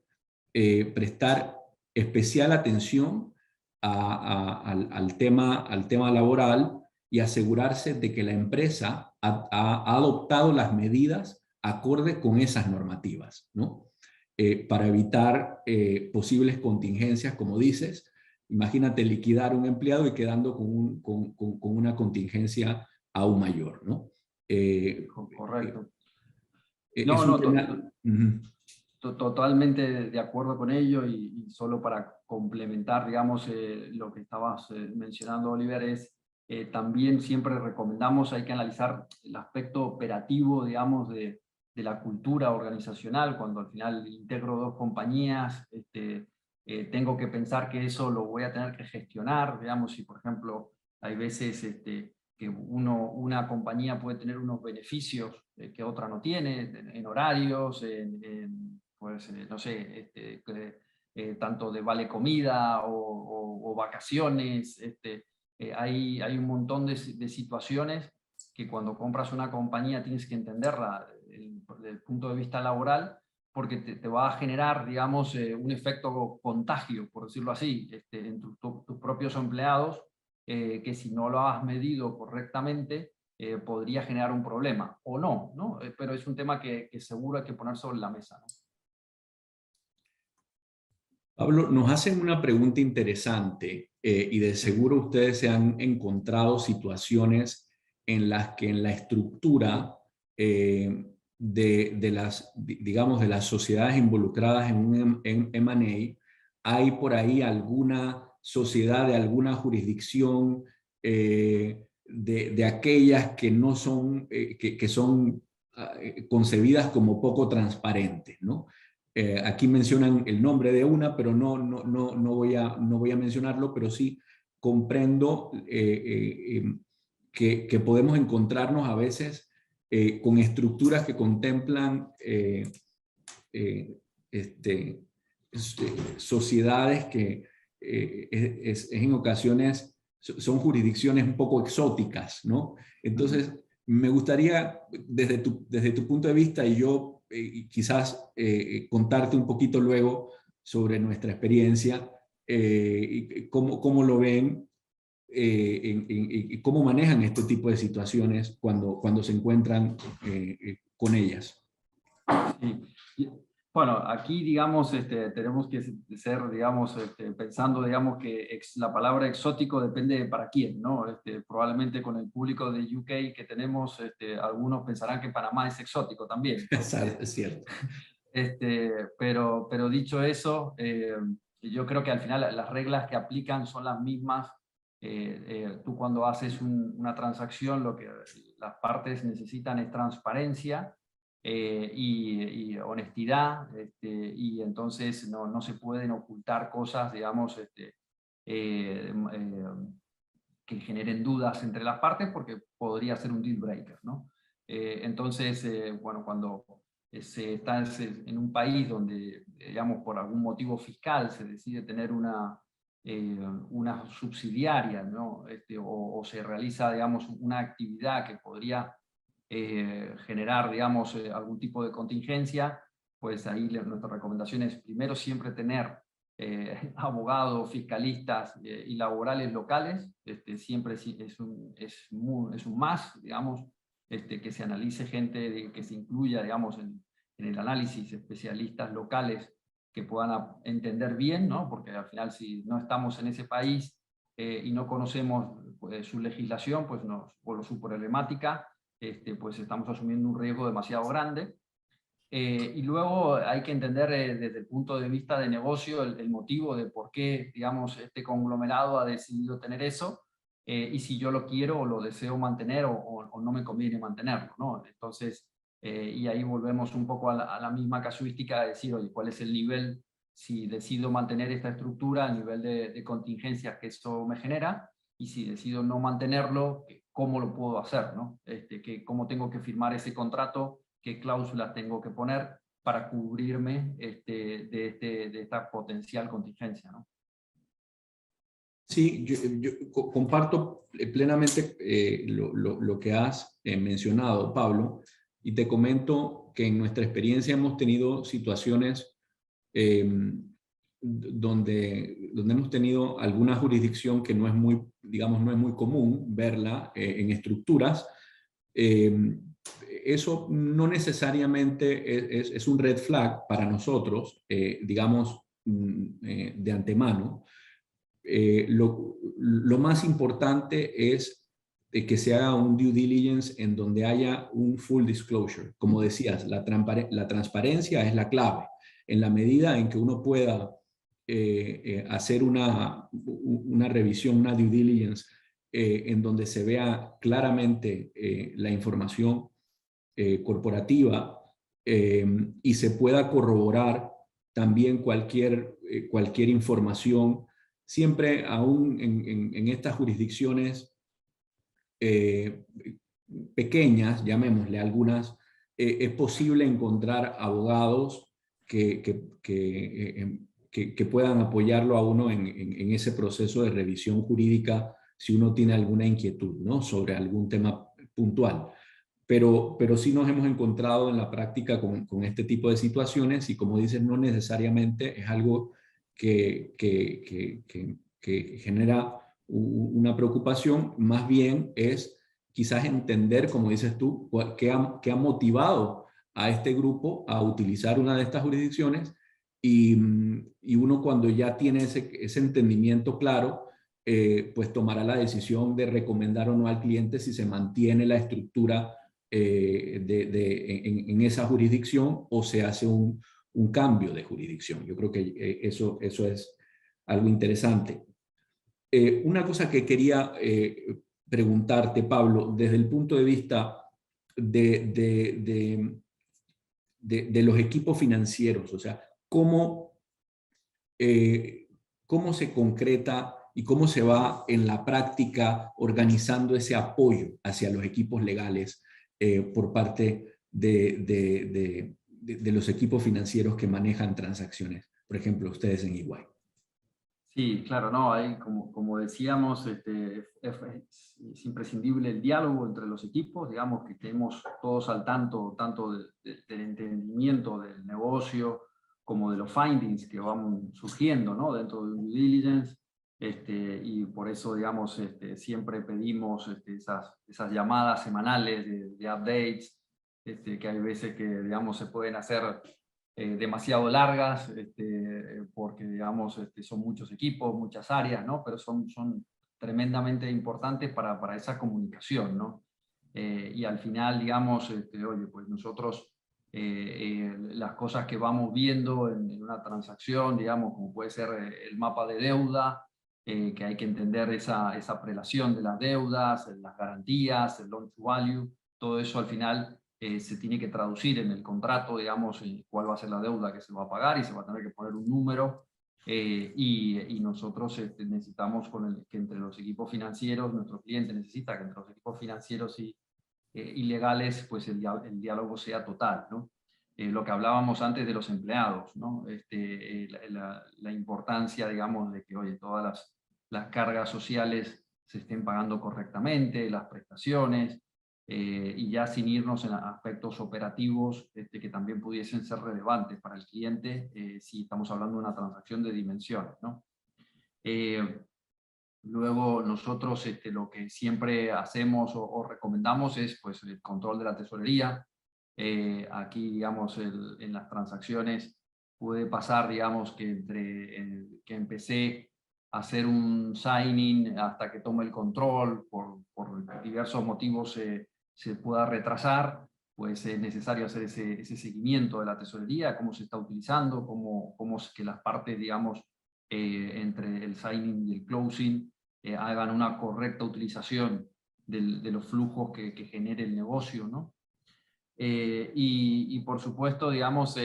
prestar especial atención al tema laboral y asegurarse de que la empresa ha adoptado las medidas acorde con esas normativas, ¿no? Para evitar posibles contingencias, como dices. Imagínate liquidar un empleado y quedando con una contingencia aún mayor, ¿no? Correcto. No, es un no, tema... totalmente de acuerdo con ello, y solo para complementar, digamos, lo que estabas mencionando, Oliver, es también siempre recomendamos, hay que analizar el aspecto operativo, digamos, de la cultura organizacional. Cuando al final integro dos compañías, tengo que pensar que eso lo voy a tener que gestionar, digamos, si por ejemplo hay veces que una compañía puede tener unos beneficios que otra no tiene, en horarios, pues, no sé, tanto de vale comida o vacaciones. Hay un montón de situaciones que cuando compras una compañía tienes que entenderla desde el punto de vista laboral, porque te va a generar, digamos, un efecto contagio, por decirlo así, en tus propios empleados, que si no lo has medido correctamente, podría generar un problema, o no, ¿no? Pero es un tema que seguro hay que poner sobre la mesa, ¿no? Pablo, nos hacen una pregunta interesante y de seguro ustedes se han encontrado situaciones en las que en la estructura de las, digamos, de las sociedades involucradas en un M&A, hay por ahí alguna sociedad de alguna jurisdicción de aquellas que no son, que son concebidas como poco transparentes, ¿no? Aquí mencionan el nombre de una, pero no voy a mencionarlo, pero sí comprendo que podemos encontrarnos a veces con estructuras que contemplan este, sociedades que en ocasiones son jurisdicciones un poco exóticas, ¿no? Entonces, me gustaría, desde tu punto de vista, y yo quizás contarte un poquito luego sobre nuestra experiencia, y cómo lo ven, y cómo manejan este tipo de situaciones cuando se encuentran con ellas. Sí. Bueno, aquí, digamos, tenemos que ser, digamos, pensando, digamos, que la palabra exótico depende de para quién, ¿no? Probablemente con el público de UK que tenemos, algunos pensarán que Panamá es exótico también, ¿no? Es cierto. Pero dicho eso, yo creo que al final las reglas que aplican son las mismas. Tú cuando haces una transacción, lo que las partes necesitan es transparencia, y honestidad, y entonces no se pueden ocultar cosas, digamos, que generen dudas entre las partes, porque podría ser un deal breaker, ¿no? Entonces, bueno, cuando se está en un país donde, digamos, por algún motivo fiscal se decide tener una subsidiaria, ¿no? O se realiza, digamos, una actividad que podría generar, digamos, algún tipo de contingencia, pues ahí nuestra recomendación es primero siempre tener abogados, fiscalistas y laborales locales. Siempre es un más, digamos, que se analice gente, que se incluya, digamos, en el análisis, especialistas locales que puedan entender bien, ¿no? Porque al final, si no estamos en ese país y no conocemos su legislación, pues o su problemática, pues estamos asumiendo un riesgo demasiado grande. Y luego hay que entender desde el punto de vista de negocio el motivo de por qué, digamos, este conglomerado ha decidido tener eso, y si yo lo quiero o lo deseo mantener o no me conviene mantenerlo, ¿no? Entonces, y ahí volvemos un poco a la misma casuística de decir, oye, ¿cuál es el nivel, si decido mantener esta estructura, el nivel de contingencias que esto me genera? Y si decido no mantenerlo, ¿cómo lo puedo hacer, ¿no? ¿Cómo tengo que firmar ese contrato? ¿Qué cláusulas tengo que poner para cubrirme de esta potencial contingencia, ¿no? Sí, yo comparto plenamente lo que has mencionado, Pablo, y te comento que en nuestra experiencia hemos tenido situaciones donde hemos tenido alguna jurisdicción que no es muy, digamos, no es muy común verla en estructuras. Eso no necesariamente es un red flag para nosotros, digamos, de antemano. Lo más importante es de que se haga un due diligence en donde haya un full disclosure. Como decías, la transparencia es la clave. En la medida en que uno pueda hacer una revisión, una due diligence, en donde se vea claramente la información corporativa y se pueda corroborar también cualquier información, siempre aún en estas jurisdicciones pequeñas, llamémosle algunas, es posible encontrar abogados que puedan apoyarlo a uno en ese proceso de revisión jurídica si uno tiene alguna inquietud, ¿no?, sobre algún tema puntual. Pero sí nos hemos encontrado en la práctica con este tipo de situaciones y, como dices, no necesariamente es algo que genera una preocupación, más bien es quizás entender, como dices tú, qué ha motivado a este grupo a utilizar una de estas jurisdicciones y uno, cuando ya tiene ese entendimiento claro, pues tomará la decisión de recomendar o no al cliente si se mantiene la estructura en esa jurisdicción o se hace un cambio de jurisdicción. Yo creo que eso es algo interesante. Una cosa que quería preguntarte, Pablo, desde el punto de vista de los equipos financieros, o sea, ¿cómo se concreta y cómo se va en la práctica organizando ese apoyo hacia los equipos legales por parte de los equipos financieros que manejan transacciones? Por ejemplo, ustedes en EY. Sí, claro, no, ahí como decíamos, es imprescindible el diálogo entre los equipos, digamos, que estemos todos al tanto, tanto del entendimiento del negocio como de los findings que van surgiendo, ¿no?, dentro de un due diligence, y por eso, digamos, siempre pedimos esas llamadas semanales de updates, que hay veces que, digamos, se pueden hacer demasiado largas, porque, digamos, son muchos equipos, muchas áreas, ¿no?, pero son tremendamente importantes para esa comunicación, ¿no? Y al final, digamos, oye, pues nosotros las cosas que vamos viendo en una transacción, digamos, como puede ser el mapa de deuda, que hay que entender esa prelación de las deudas, las garantías, el loan to value, todo eso al final se tiene que traducir en el contrato, digamos, cuál va a ser la deuda que se va a pagar, y se va a tener que poner un número, y nosotros necesitamos que entre los equipos financieros, nuestro cliente necesita que entre los equipos financieros y legales, pues el diálogo sea total, ¿no? Lo que hablábamos antes de los empleados, ¿no? La importancia, digamos, de que, oye, todas las cargas sociales se estén pagando correctamente, las prestaciones, y ya sin irnos en aspectos operativos que también pudiesen ser relevantes para el cliente si estamos hablando de una transacción de dimensiones, ¿no? Luego nosotros lo que siempre hacemos o recomendamos es, pues, el control de la tesorería. Aquí, digamos, en las transacciones puede pasar, digamos, que que empecé a hacer un signing hasta que tome el control, por diversos motivos se pueda retrasar, pues es necesario hacer ese seguimiento de la tesorería, cómo se está utilizando, cómo es que las partes, digamos, entre el signing y el closing hagan una correcta utilización de los flujos que genere el negocio, ¿no? Y por supuesto, digamos,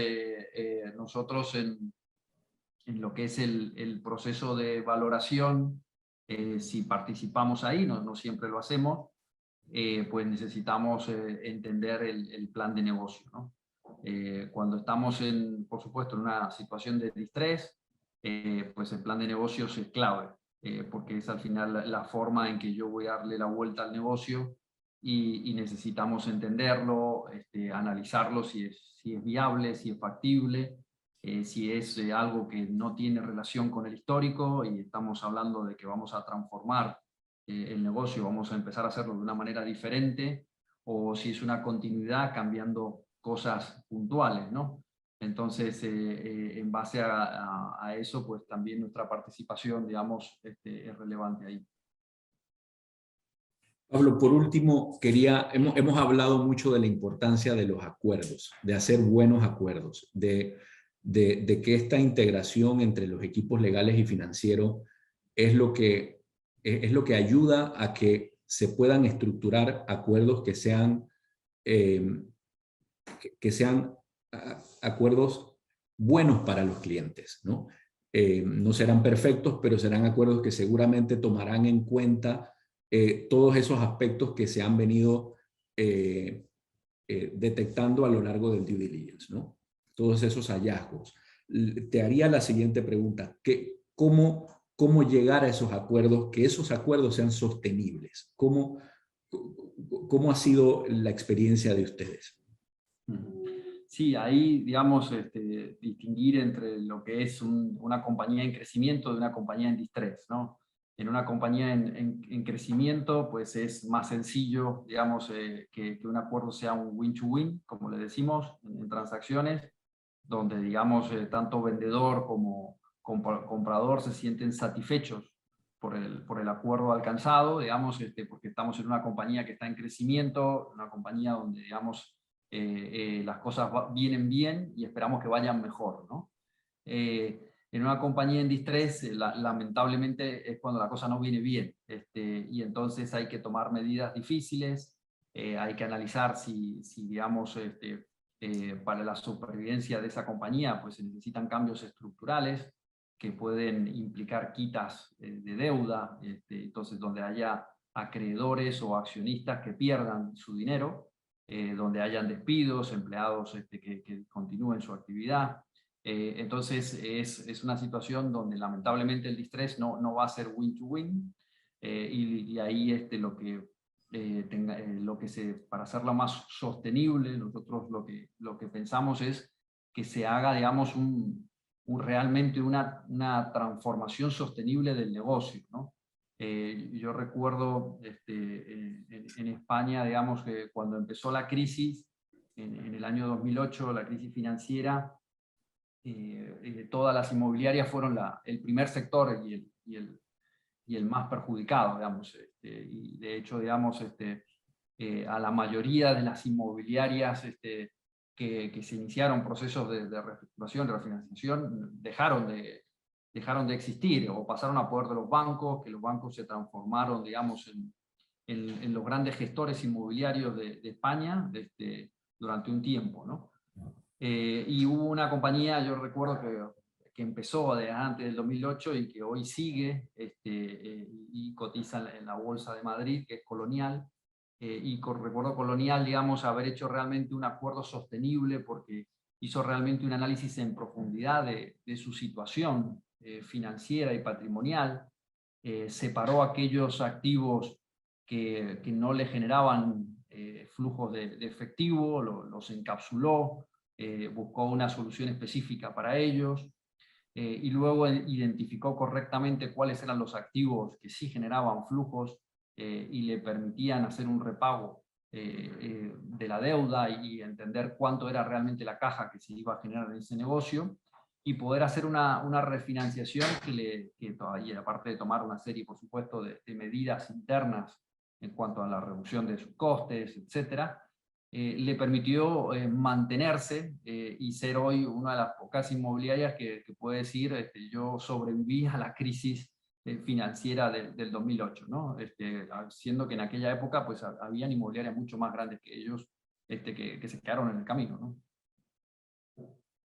nosotros en lo que es el proceso de valoración, si participamos ahí, no siempre lo hacemos, pues necesitamos entender el plan de negocio, ¿no? Cuando estamos, por supuesto, en una situación de distrés, pues el plan de negocios es clave, porque es al final la forma en que yo voy a darle la vuelta al negocio, y necesitamos entenderlo, analizarlo si es viable, si es factible, si es algo que no tiene relación con el histórico y estamos hablando de que vamos a transformar el negocio, vamos a empezar a hacerlo de una manera diferente, o si es una continuidad cambiando cosas puntuales, ¿no? Entonces, en base a eso, pues también nuestra participación, digamos, es relevante ahí. Pablo, por último, hemos hablado mucho de la importancia de los acuerdos, de hacer buenos acuerdos, de que esta integración entre los equipos legales y financieros es lo que ayuda a que se puedan estructurar acuerdos que sean acuerdos buenos para los clientes, ¿no? No serán perfectos, pero serán acuerdos que seguramente tomarán en cuenta todos esos aspectos que se han venido detectando a lo largo del due diligence, ¿no? Todos esos hallazgos. Te haría la siguiente pregunta: ¿cómo llegar a esos acuerdos, que esos acuerdos sean sostenibles? ¿Cómo ha sido la experiencia de ustedes? Sí, ahí, digamos, distinguir entre lo que es una compañía en crecimiento de una compañía en distress, ¿no? En una compañía en crecimiento, pues es más sencillo, digamos, que un acuerdo sea un win-to-win, como le decimos, en transacciones, donde, digamos, tanto vendedor como comprador se sienten satisfechos por el acuerdo alcanzado, digamos, porque estamos en una compañía que está en crecimiento, una compañía donde, digamos, las cosas vienen bien y esperamos que vayan mejor, ¿no? En una compañía en distress, lamentablemente es cuando la cosa no viene bien, y entonces hay que tomar medidas difíciles, hay que analizar si digamos, para la supervivencia de esa compañía, pues se necesitan cambios estructurales que pueden implicar quitas de deuda, entonces donde haya acreedores o accionistas que pierdan su dinero, donde hayan despidos, empleados que continúen su actividad. Entonces es una situación donde lamentablemente el distress no va a ser win-to-win, y ahí lo que para hacerlo más sostenible, nosotros lo que pensamos es que se haga, digamos, realmente una transformación sostenible del negocio, ¿no? Yo recuerdo en España, digamos, que cuando empezó la crisis, en el año 2008, la crisis financiera, todas las inmobiliarias fueron el primer sector y el más perjudicado, digamos. Y de hecho, digamos, a la mayoría de las inmobiliarias que se iniciaron procesos de reestructuración, de refinanciación, dejaron de existir o pasaron a poder de los bancos, que los bancos se transformaron, digamos, en los grandes gestores inmobiliarios de España durante un tiempo, ¿no? Y hubo una compañía, yo recuerdo que empezó antes del 2008 y que hoy sigue y cotiza en la Bolsa de Madrid, que es Colonial. Recuerdo Colonial, digamos, haber hecho realmente un acuerdo sostenible porque hizo realmente un análisis en profundidad de su situación financiera y patrimonial, separó aquellos activos que no le generaban flujos de efectivo, los encapsuló, buscó una solución específica para ellos, y luego identificó correctamente cuáles eran los activos que sí generaban flujos y le permitían hacer un repago de la deuda y entender cuánto era realmente la caja que se iba a generar en ese negocio, y poder hacer una refinanciación que todavía, aparte de tomar una serie, por supuesto, de medidas internas en cuanto a la reducción de sus costes, etcétera, le permitió mantenerse y ser hoy una de las pocas inmobiliarias que puede decir, yo sobreviví a la crisis financiera del 2008, ¿no? Siendo que en aquella época pues habían inmobiliarias mucho más grandes que ellos que se quedaron en el camino, ¿no?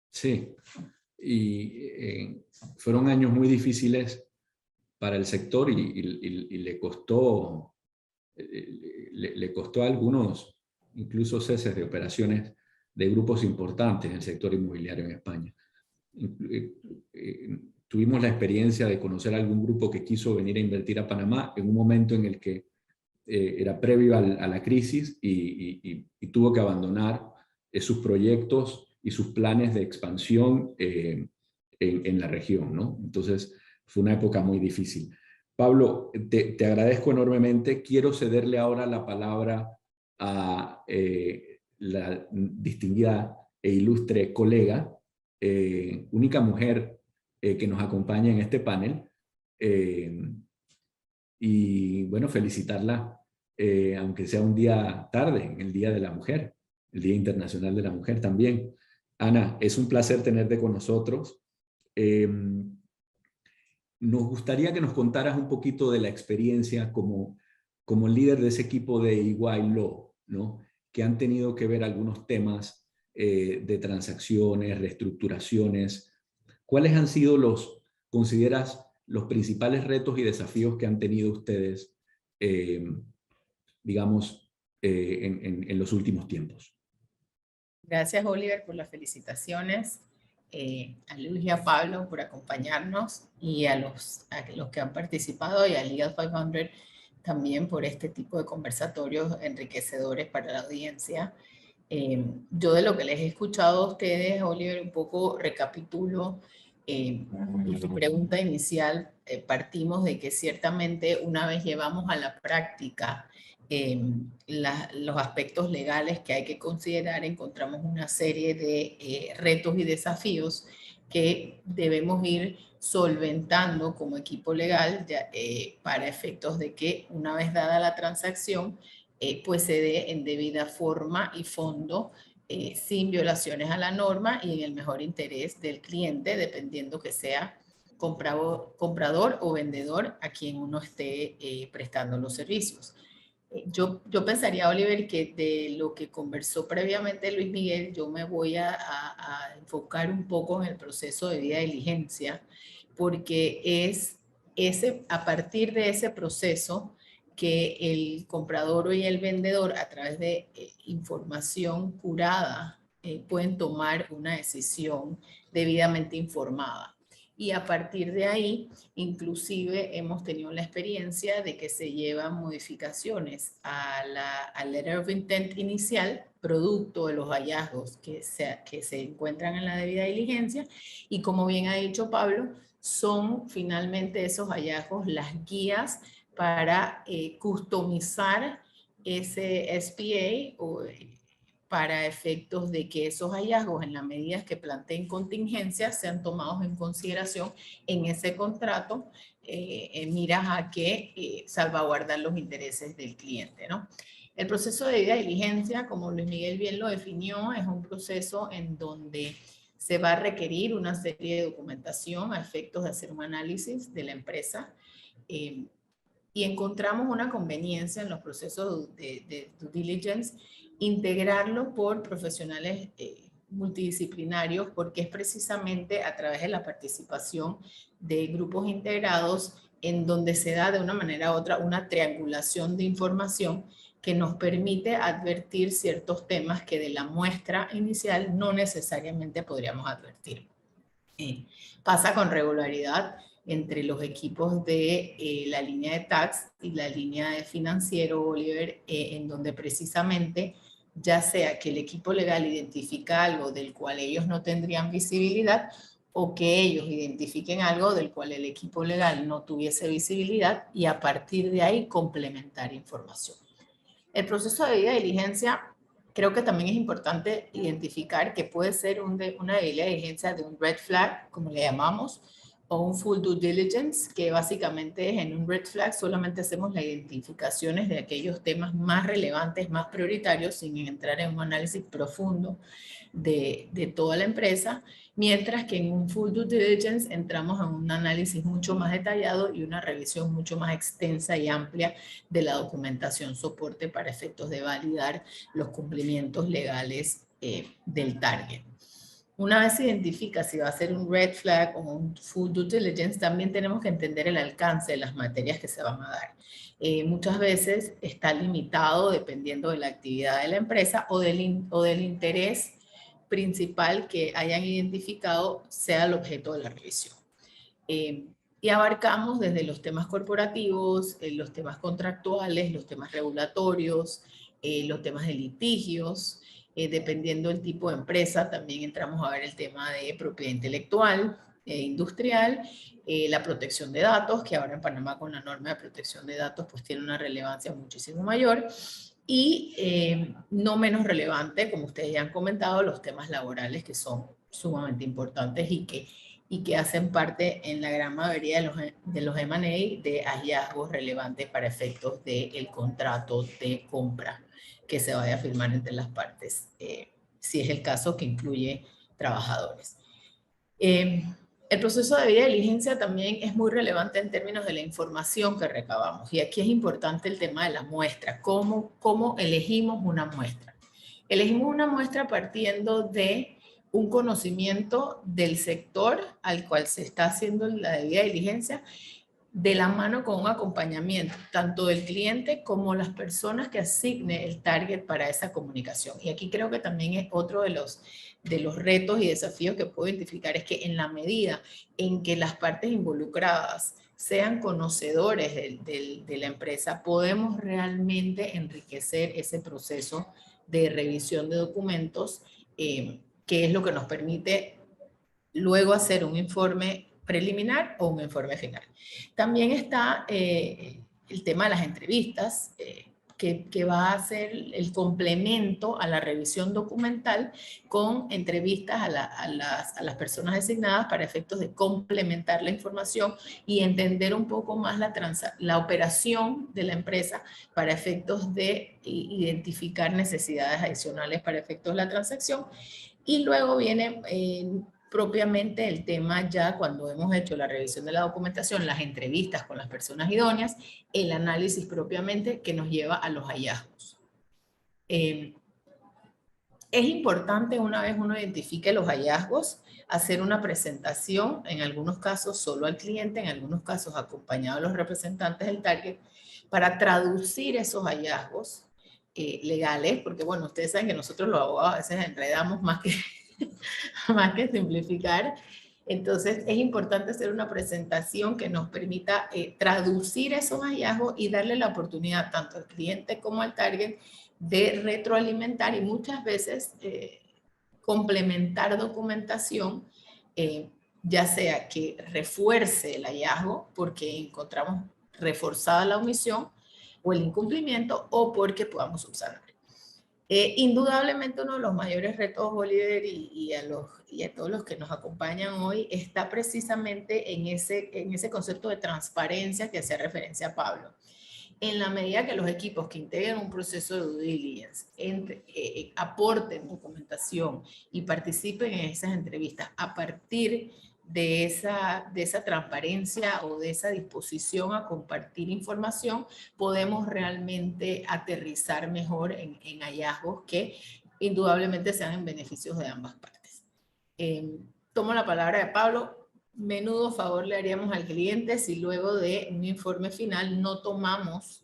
Sí, y fueron años muy difíciles para el sector y le costó a algunos incluso ceses de operaciones de grupos importantes en el sector inmobiliario en España. Tuvimos la experiencia de conocer a algún grupo que quiso venir a invertir a Panamá en un momento en el que era previo a la crisis y tuvo que abandonar sus proyectos y sus planes de expansión en la región, ¿no? Entonces fue una época muy difícil. Pablo, te agradezco enormemente. Quiero cederle ahora la palabra a la distinguida e ilustre colega, única mujer que nos acompaña en este panel, y bueno, felicitarla aunque sea un día tarde, en el Día de la Mujer, el Día Internacional de la Mujer también. Ana, es un placer tenerte con nosotros. Nos gustaría que nos contaras un poquito de la experiencia como líder de ese equipo de EY Law, ¿no? Que han tenido que ver algunos temas de transacciones, reestructuraciones. ¿Cuáles han sido consideras, los principales retos y desafíos que han tenido ustedes, digamos, en los últimos tiempos? Gracias, Oliver, por las felicitaciones. A Luis y a Pablo por acompañarnos, y a los que han participado, y a Legal 500 también por este tipo de conversatorios enriquecedores para la audiencia. Yo, de lo que les he escuchado a ustedes, Oliver, un poco recapitulo tu pregunta inicial. Partimos de que ciertamente una vez llevamos a la práctica los aspectos legales que hay que considerar, encontramos una serie de retos y desafíos que debemos ir solventando como equipo legal para efectos de que, una vez dada la transacción, pues se dé en debida forma y fondo, sin violaciones a la norma y en el mejor interés del cliente, dependiendo que sea comprador o vendedor a quien uno esté prestando los servicios. Yo pensaría, Oliver, que de lo que conversó previamente Luis Miguel, yo me voy a enfocar un poco en el proceso de debida diligencia, porque es a partir de ese proceso que el comprador y el vendedor, a través de información curada, pueden tomar una decisión debidamente informada. Y a partir de ahí, inclusive hemos tenido la experiencia de que se llevan modificaciones al letter of intent inicial, producto de los hallazgos que se encuentran en la debida diligencia, y como bien ha dicho Pablo, son finalmente esos hallazgos las guías para customizar ese SPA, o para efectos de que esos hallazgos, en la medida que planteen contingencias, sean tomados en consideración en ese contrato, en miras a que salvaguardar los intereses del cliente, ¿no? El proceso de debida diligencia, como Luis Miguel bien lo definió, es un proceso en donde se va a requerir una serie de documentación a efectos de hacer un análisis de la empresa, y encontramos una conveniencia en los procesos de due diligence integrarlo por profesionales multidisciplinarios, porque es precisamente a través de la participación de grupos integrados en donde se da de una manera u otra una triangulación de información que nos permite advertir ciertos temas que de la muestra inicial no necesariamente podríamos advertir. Pasa con regularidad entre los equipos de la línea de tax y la línea de financiero, Oliver, en donde precisamente, ya sea que el equipo legal identifica algo del cual ellos no tendrían visibilidad, o que ellos identifiquen algo del cual el equipo legal no tuviese visibilidad, y a partir de ahí complementar información. El proceso de debida diligencia, creo que también es importante identificar que puede ser una debida diligencia de un red flag, como le llamamos, o un full due diligence, que básicamente es en un red flag solamente hacemos las identificaciones de aquellos temas más relevantes, más prioritarios, sin entrar en un análisis profundo de toda la empresa, mientras que en un full due diligence entramos en un análisis mucho más detallado y una revisión mucho más extensa y amplia de la documentación soporte para efectos de validar los cumplimientos legales del target. Una vez se identifica si va a ser un red flag o un full due diligence, también tenemos que entender el alcance de las materias que se van a dar. Muchas veces está limitado dependiendo de la actividad de la empresa o del interés principal que hayan identificado sea el objeto de la revisión. Y abarcamos desde los temas corporativos, los temas contractuales, los temas regulatorios, los temas de litigios. Dependiendo del tipo de empresa, también entramos a ver el tema de propiedad intelectual, industrial, la protección de datos, que ahora en Panamá con la norma de protección de datos pues tiene una relevancia muchísimo mayor, y no menos relevante, como ustedes ya han comentado, los temas laborales, que son sumamente importantes y que y que hacen parte en la gran mayoría de los M&A de hallazgos relevantes para efectos del contrato de compra que se vaya a firmar entre las partes, si es el caso que incluye trabajadores. El proceso de debida diligencia también es muy relevante en términos de la información que recabamos. Y aquí es importante el tema de la muestra. ¿Cómo elegimos una muestra? Elegimos una muestra partiendo de un conocimiento del sector al cual se está haciendo la debida diligencia, de la mano con un acompañamiento, tanto del cliente como las personas que asigne el target para esa comunicación. Y aquí creo que también es otro de los retos y desafíos que puedo identificar, es que en la medida en que las partes involucradas sean conocedores de la empresa, podemos realmente enriquecer ese proceso de revisión de documentos, que es lo que nos permite luego hacer un informe preliminar o un informe final. También está el tema de las entrevistas, que va a ser el complemento a la revisión documental con entrevistas a las personas designadas para efectos de complementar la información y entender un poco más la operación de la empresa para efectos de identificar necesidades adicionales para efectos de la transacción. Y luego viene propiamente el tema, ya cuando hemos hecho la revisión de la documentación, las entrevistas con las personas idóneas, el análisis propiamente que nos lleva a los hallazgos. Es importante, una vez uno identifique los hallazgos, hacer una presentación, en algunos casos solo al cliente, en algunos casos acompañado de los representantes del target, para traducir esos hallazgos legales, porque bueno, ustedes saben que nosotros los abogados a veces enredamos más que simplificar. Entonces es importante hacer una presentación que nos permita traducir esos hallazgos y darle la oportunidad tanto al cliente como al target de retroalimentar y muchas veces complementar documentación, ya sea que refuerce el hallazgo porque encontramos reforzada la omisión o el incumplimiento, o porque podamos subsanar. Indudablemente uno de los mayores retos, Oliver, y a todos los que nos acompañan hoy, está precisamente en ese concepto de transparencia que hacía referencia a Pablo. En la medida que los equipos que integran un proceso de due diligence aporten documentación y participen en esas entrevistas a partir de esa transparencia o de esa disposición a compartir información, podemos realmente aterrizar mejor en hallazgos que indudablemente sean en beneficios de ambas partes. Tomo la palabra de Pablo. Menudo favor le haríamos al cliente si luego de un informe final no tomamos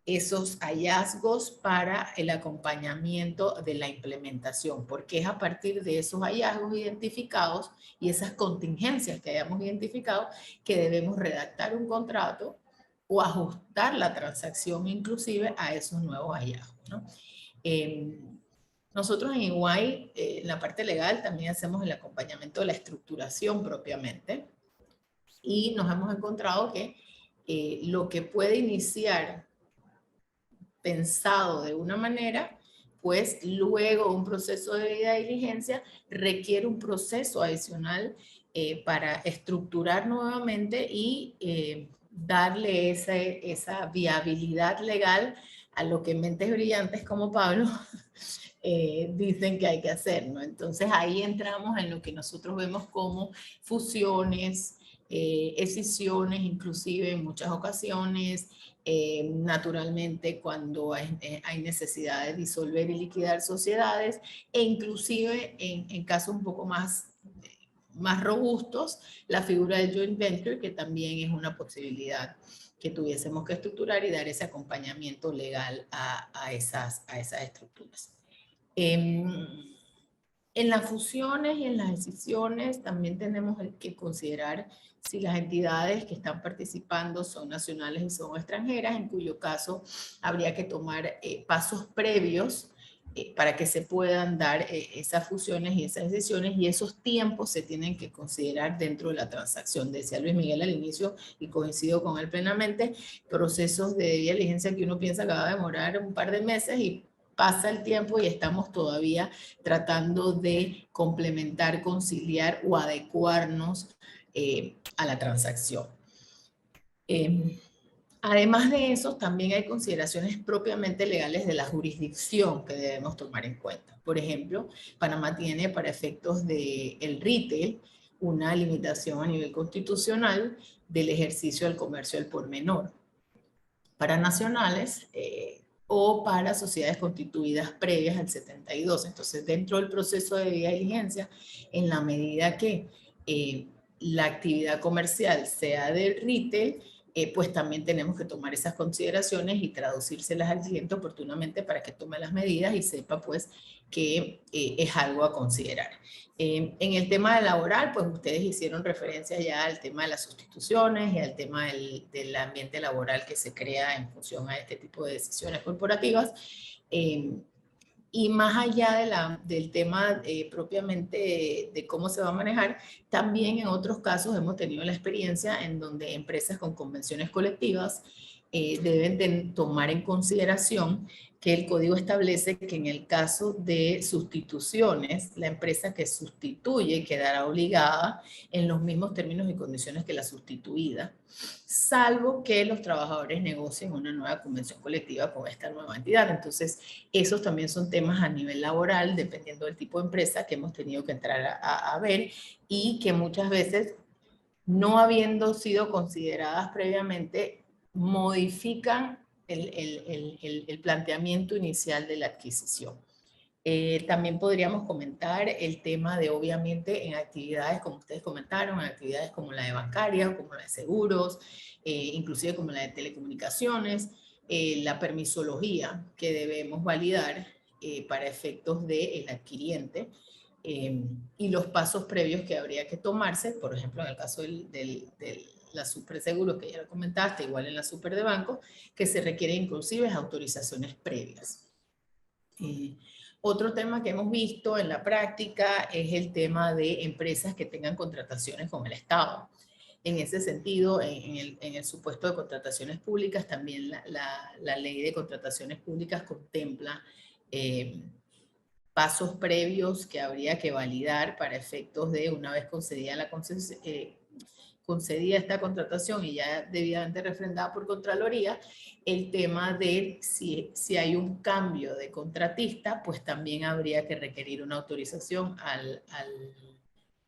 esos hallazgos para el acompañamiento de la implementación, porque es a partir de esos hallazgos identificados y esas contingencias que hayamos identificado que debemos redactar un contrato o ajustar la transacción inclusive a esos nuevos hallazgos, ¿no? Nosotros en EY, en la parte legal, también hacemos el acompañamiento de la estructuración propiamente y nos hemos encontrado que lo que puede iniciar pensado de una manera, pues luego un proceso de debida diligencia requiere un proceso adicional para estructurar nuevamente y darle esa viabilidad legal a lo que mentes brillantes como Pablo dicen que hay que hacer, ¿no? Entonces ahí entramos en lo que nosotros vemos como fusiones, escisiones, inclusive en muchas ocasiones, naturalmente cuando hay necesidad de disolver y liquidar sociedades, e inclusive en casos un poco más robustos, la figura del joint venture, que también es una posibilidad que tuviésemos que estructurar y dar ese acompañamiento legal a esas estructuras. En las fusiones y en las decisiones también tenemos que considerar si las entidades que están participando son nacionales y son extranjeras, en cuyo caso habría que tomar pasos previos para que se puedan dar esas fusiones y esas decisiones, y esos tiempos se tienen que considerar dentro de la transacción. Decía Luis Miguel al inicio, y coincido con él plenamente, procesos de debida diligencia que uno piensa que va a demorar un par de meses y pasa el tiempo y estamos todavía tratando de complementar, conciliar o adecuarnos a la transacción. Además de eso, también hay consideraciones propiamente legales de la jurisdicción que debemos tomar en cuenta. Por ejemplo, Panamá tiene para efectos del retail una limitación a nivel constitucional del ejercicio del comercio al por menor. Para nacionales o para sociedades constituidas previas al 72. Entonces, dentro del proceso de debida diligencia, en la medida que la actividad comercial sea del retail, pues también tenemos que tomar esas consideraciones y traducírselas al cliente oportunamente para que tome las medidas y sepa pues que es algo a considerar. En el tema laboral, pues ustedes hicieron referencia ya al tema de las sustituciones y al tema del ambiente laboral que se crea en función a este tipo de decisiones corporativas. Y más allá del tema propiamente de cómo se va a manejar, también en otros casos hemos tenido la experiencia en donde empresas con convenciones colectivas deben tomar en consideración que el código establece que en el caso de sustituciones, la empresa que sustituye quedará obligada en los mismos términos y condiciones que la sustituida, salvo que los trabajadores negocien una nueva convención colectiva con esta nueva entidad. Entonces, esos también son temas a nivel laboral, dependiendo del tipo de empresa que hemos tenido que entrar a ver y que muchas veces, no habiendo sido consideradas previamente, modifican el planteamiento inicial de la adquisición. También podríamos comentar el tema de, obviamente, en actividades, como ustedes comentaron, en actividades como la de bancaria, como la de seguros, inclusive como la de telecomunicaciones, la permisología que debemos validar para efectos del adquiriente y los pasos previos que habría que tomarse, por ejemplo, en el caso de la superseguros que ya lo comentaste, igual en la super de banco, que se requieren inclusive autorizaciones previas. Otro tema que hemos visto en la práctica es el tema de empresas que tengan contrataciones con el Estado. En ese sentido, en el supuesto de contrataciones públicas, también la ley de contrataciones públicas contempla pasos previos que habría que validar para efectos de, una vez concedida esta contratación y ya debidamente refrendada por Contraloría, el tema de si hay un cambio de contratista, pues también habría que requerir una autorización a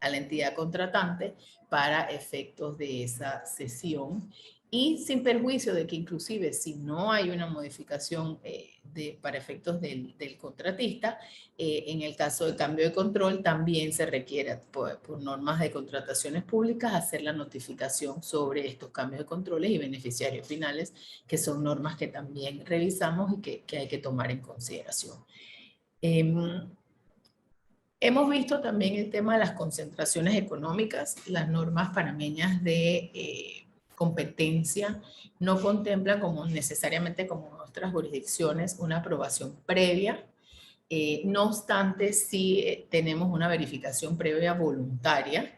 la entidad contratante para efectos de esa cesión. Y sin perjuicio de que inclusive si no hay una modificación para efectos del contratista, en el caso de cambio de control también se requiere por normas de contrataciones públicas hacer la notificación sobre estos cambios de controles y beneficiarios finales, que son normas que también revisamos y que hay que tomar en consideración. Hemos visto también el tema de las concentraciones económicas. Las normas panameñas de competencia no contemplan necesariamente como en otras jurisdicciones una aprobación previa. No obstante, sí tenemos una verificación previa voluntaria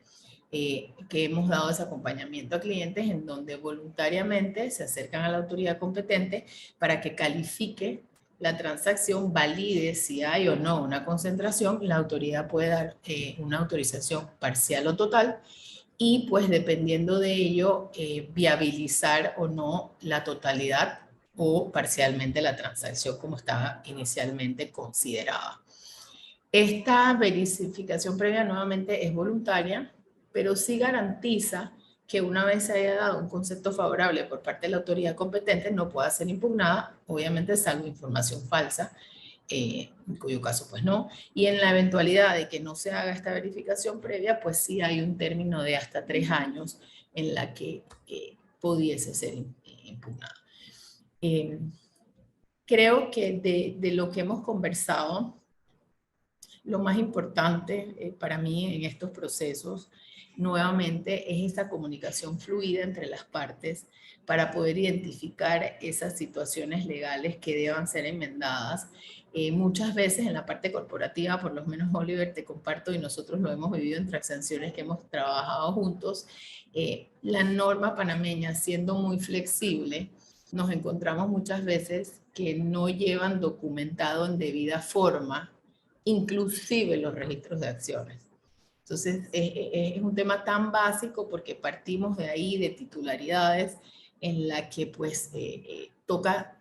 que hemos dado ese acompañamiento a clientes en donde voluntariamente se acercan a la autoridad competente para que califique la transacción, valide si hay o no una concentración. La autoridad puede dar una autorización parcial o total y pues dependiendo de ello viabilizar o no la totalidad o parcialmente la transacción como estaba inicialmente considerada. Esta verificación previa nuevamente es voluntaria, pero sí garantiza que una vez se haya dado un concepto favorable por parte de la autoridad competente no pueda ser impugnada, obviamente salvo información falsa, en cuyo caso pues no, y en la eventualidad de que no se haga esta verificación previa, pues sí hay un término de hasta 3 años en la que pudiese ser impugnada. Creo que de lo que hemos conversado, lo más importante para mí en estos procesos nuevamente es esta comunicación fluida entre las partes para poder identificar esas situaciones legales que deban ser enmendadas. Muchas veces en la parte corporativa, por lo menos Oliver, te comparto y nosotros lo hemos vivido en transacciones que hemos trabajado juntos, la norma panameña siendo muy flexible, nos encontramos muchas veces que no llevan documentado en debida forma, inclusive los registros de acciones. Entonces, es un tema tan básico porque partimos de ahí, de titularidades, en la que pues toca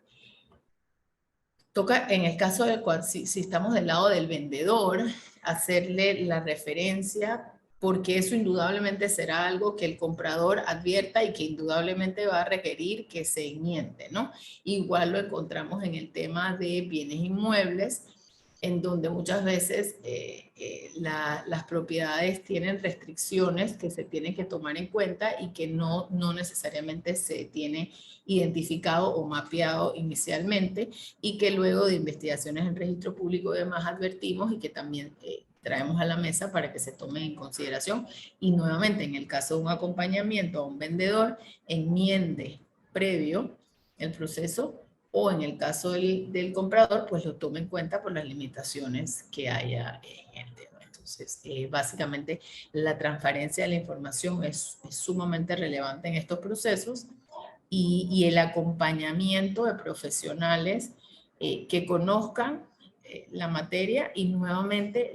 en el caso de si estamos del lado del vendedor, hacerle la referencia, porque eso indudablemente será algo que el comprador advierta y que indudablemente va a requerir que se enmiende, ¿no? Igual lo encontramos en el tema de bienes inmuebles, en donde muchas veces las propiedades tienen restricciones que se tienen que tomar en cuenta y que no necesariamente se tiene identificado o mapeado inicialmente, y que luego de investigaciones en registro público y demás advertimos y que también traemos a la mesa para que se tome en consideración. Y nuevamente, en el caso de un acompañamiento a un vendedor, enmiende previo el proceso, o en el caso del comprador, pues lo tome en cuenta por las limitaciones que haya en el tema. Entonces, básicamente, la transparencia de la información es sumamente relevante en estos procesos, y el acompañamiento de profesionales que conozcan la materia, y nuevamente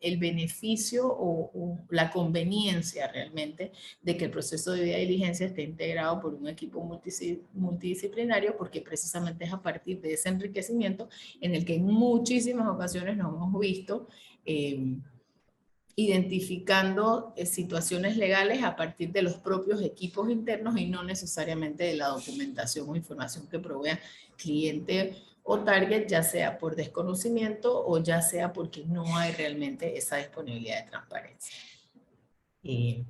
el beneficio o la conveniencia realmente de que el proceso de due diligence esté integrado por un equipo multidisciplinario, porque precisamente es a partir de ese enriquecimiento en el que en muchísimas ocasiones nos hemos visto identificando situaciones legales a partir de los propios equipos internos y no necesariamente de la documentación o información que provea cliente o target, ya sea por desconocimiento o ya sea porque no hay realmente esa disponibilidad de transparencia. Y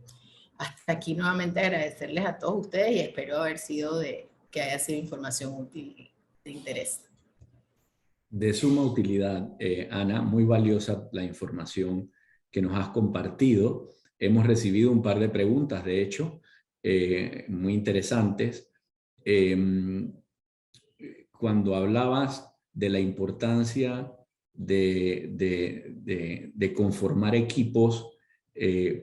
hasta aquí nuevamente agradecerles a todos ustedes y espero que haya sido información útil, de interés. De suma utilidad, Ana, muy valiosa la información que nos has compartido. Hemos recibido un par de preguntas, de hecho, muy interesantes. Cuando hablabas de la importancia de conformar equipos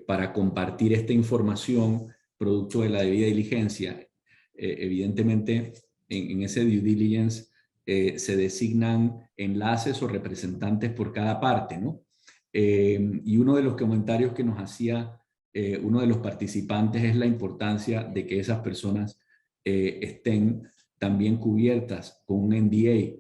para compartir esta información producto de la debida diligencia, evidentemente en ese due diligence se designan enlaces o representantes por cada parte, ¿no? Y uno de los comentarios que nos hacía uno de los participantes es la importancia de que esas personas estén también cubiertas con un NDA,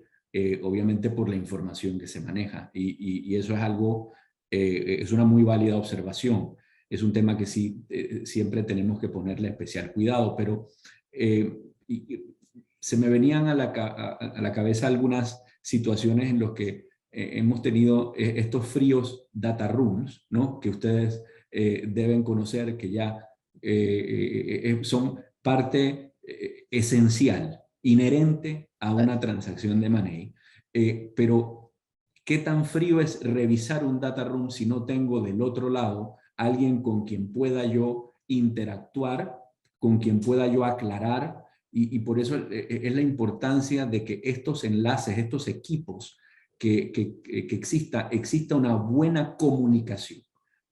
obviamente por la información que se maneja. Y eso es algo, es una muy válida observación. Es un tema que sí, siempre tenemos que ponerle especial cuidado, pero se me venían a la cabeza algunas situaciones en las que hemos tenido estos fríos data rooms, ¿no? Que ustedes deben conocer, que ya son parte esencial, inherente a una transacción de money. Pero, ¿qué tan frío es revisar un data room si no tengo del otro lado alguien con quien pueda yo interactuar, con quien pueda yo aclarar? Y por eso es la importancia de que estos enlaces, estos equipos, que exista una buena comunicación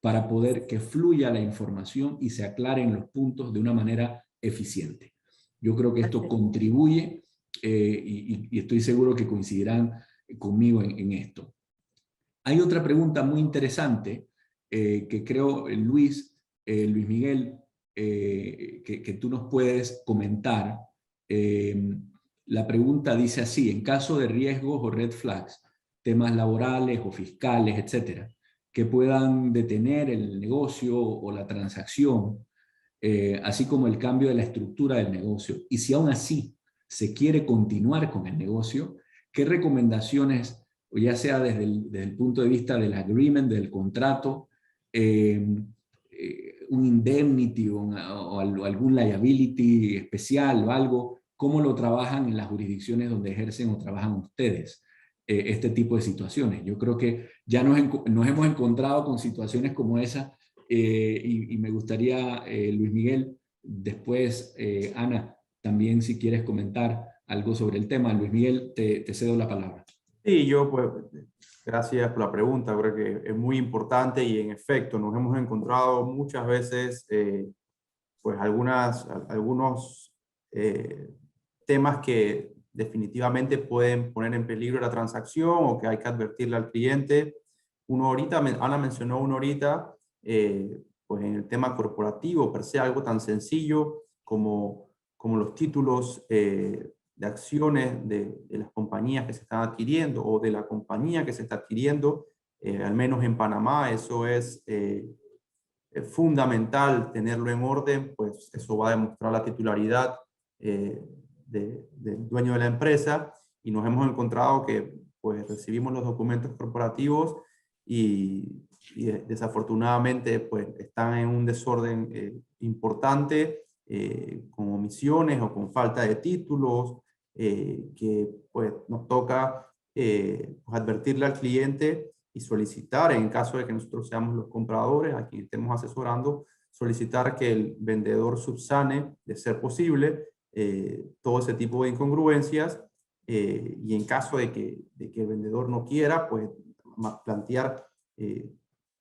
para poder que fluya la información y se aclaren los puntos de una manera eficiente. Yo creo que esto contribuye y estoy seguro que coincidirán conmigo en esto. Hay otra pregunta muy interesante que creo, Luis Miguel, que tú nos puedes comentar. La pregunta dice así: en caso de riesgos o red flags, temas laborales o fiscales, etcétera, que puedan detener el negocio o la transacción, así como el cambio de la estructura del negocio, y si aún así se quiere continuar con el negocio, ¿qué recomendaciones, ya sea desde el punto de vista del agreement, del contrato, un indemnity o algún liability especial o algo, cómo lo trabajan en las jurisdicciones donde ejercen o trabajan ustedes este tipo de situaciones? Yo creo que ya nos hemos encontrado con situaciones como esa y me gustaría, Luis Miguel, después, Ana, también si quieres comentar algo sobre el tema. Luis Miguel, te cedo la palabra. Sí, yo pues, gracias por la pregunta, creo que es muy importante y en efecto nos hemos encontrado muchas veces pues algunos temas que definitivamente pueden poner en peligro la transacción o que hay que advertirle al cliente. Ana mencionó uno ahorita, pues en el tema corporativo, per se, algo tan sencillo como los títulos de acciones de las compañías que se están adquiriendo o de la compañía que se está adquiriendo. Al menos en Panamá eso es fundamental tenerlo en orden, pues eso va a demostrar la titularidad del dueño de la empresa, y nos hemos encontrado que pues recibimos los documentos corporativos y desafortunadamente pues están en un desorden importante, con omisiones o con falta de títulos, que pues nos toca pues, advertirle al cliente y solicitar, en caso de que nosotros seamos los compradores a quien estemos asesorando, solicitar que el vendedor subsane, de ser posible, todo ese tipo de incongruencias, y en caso de que el vendedor no quiera, pues plantear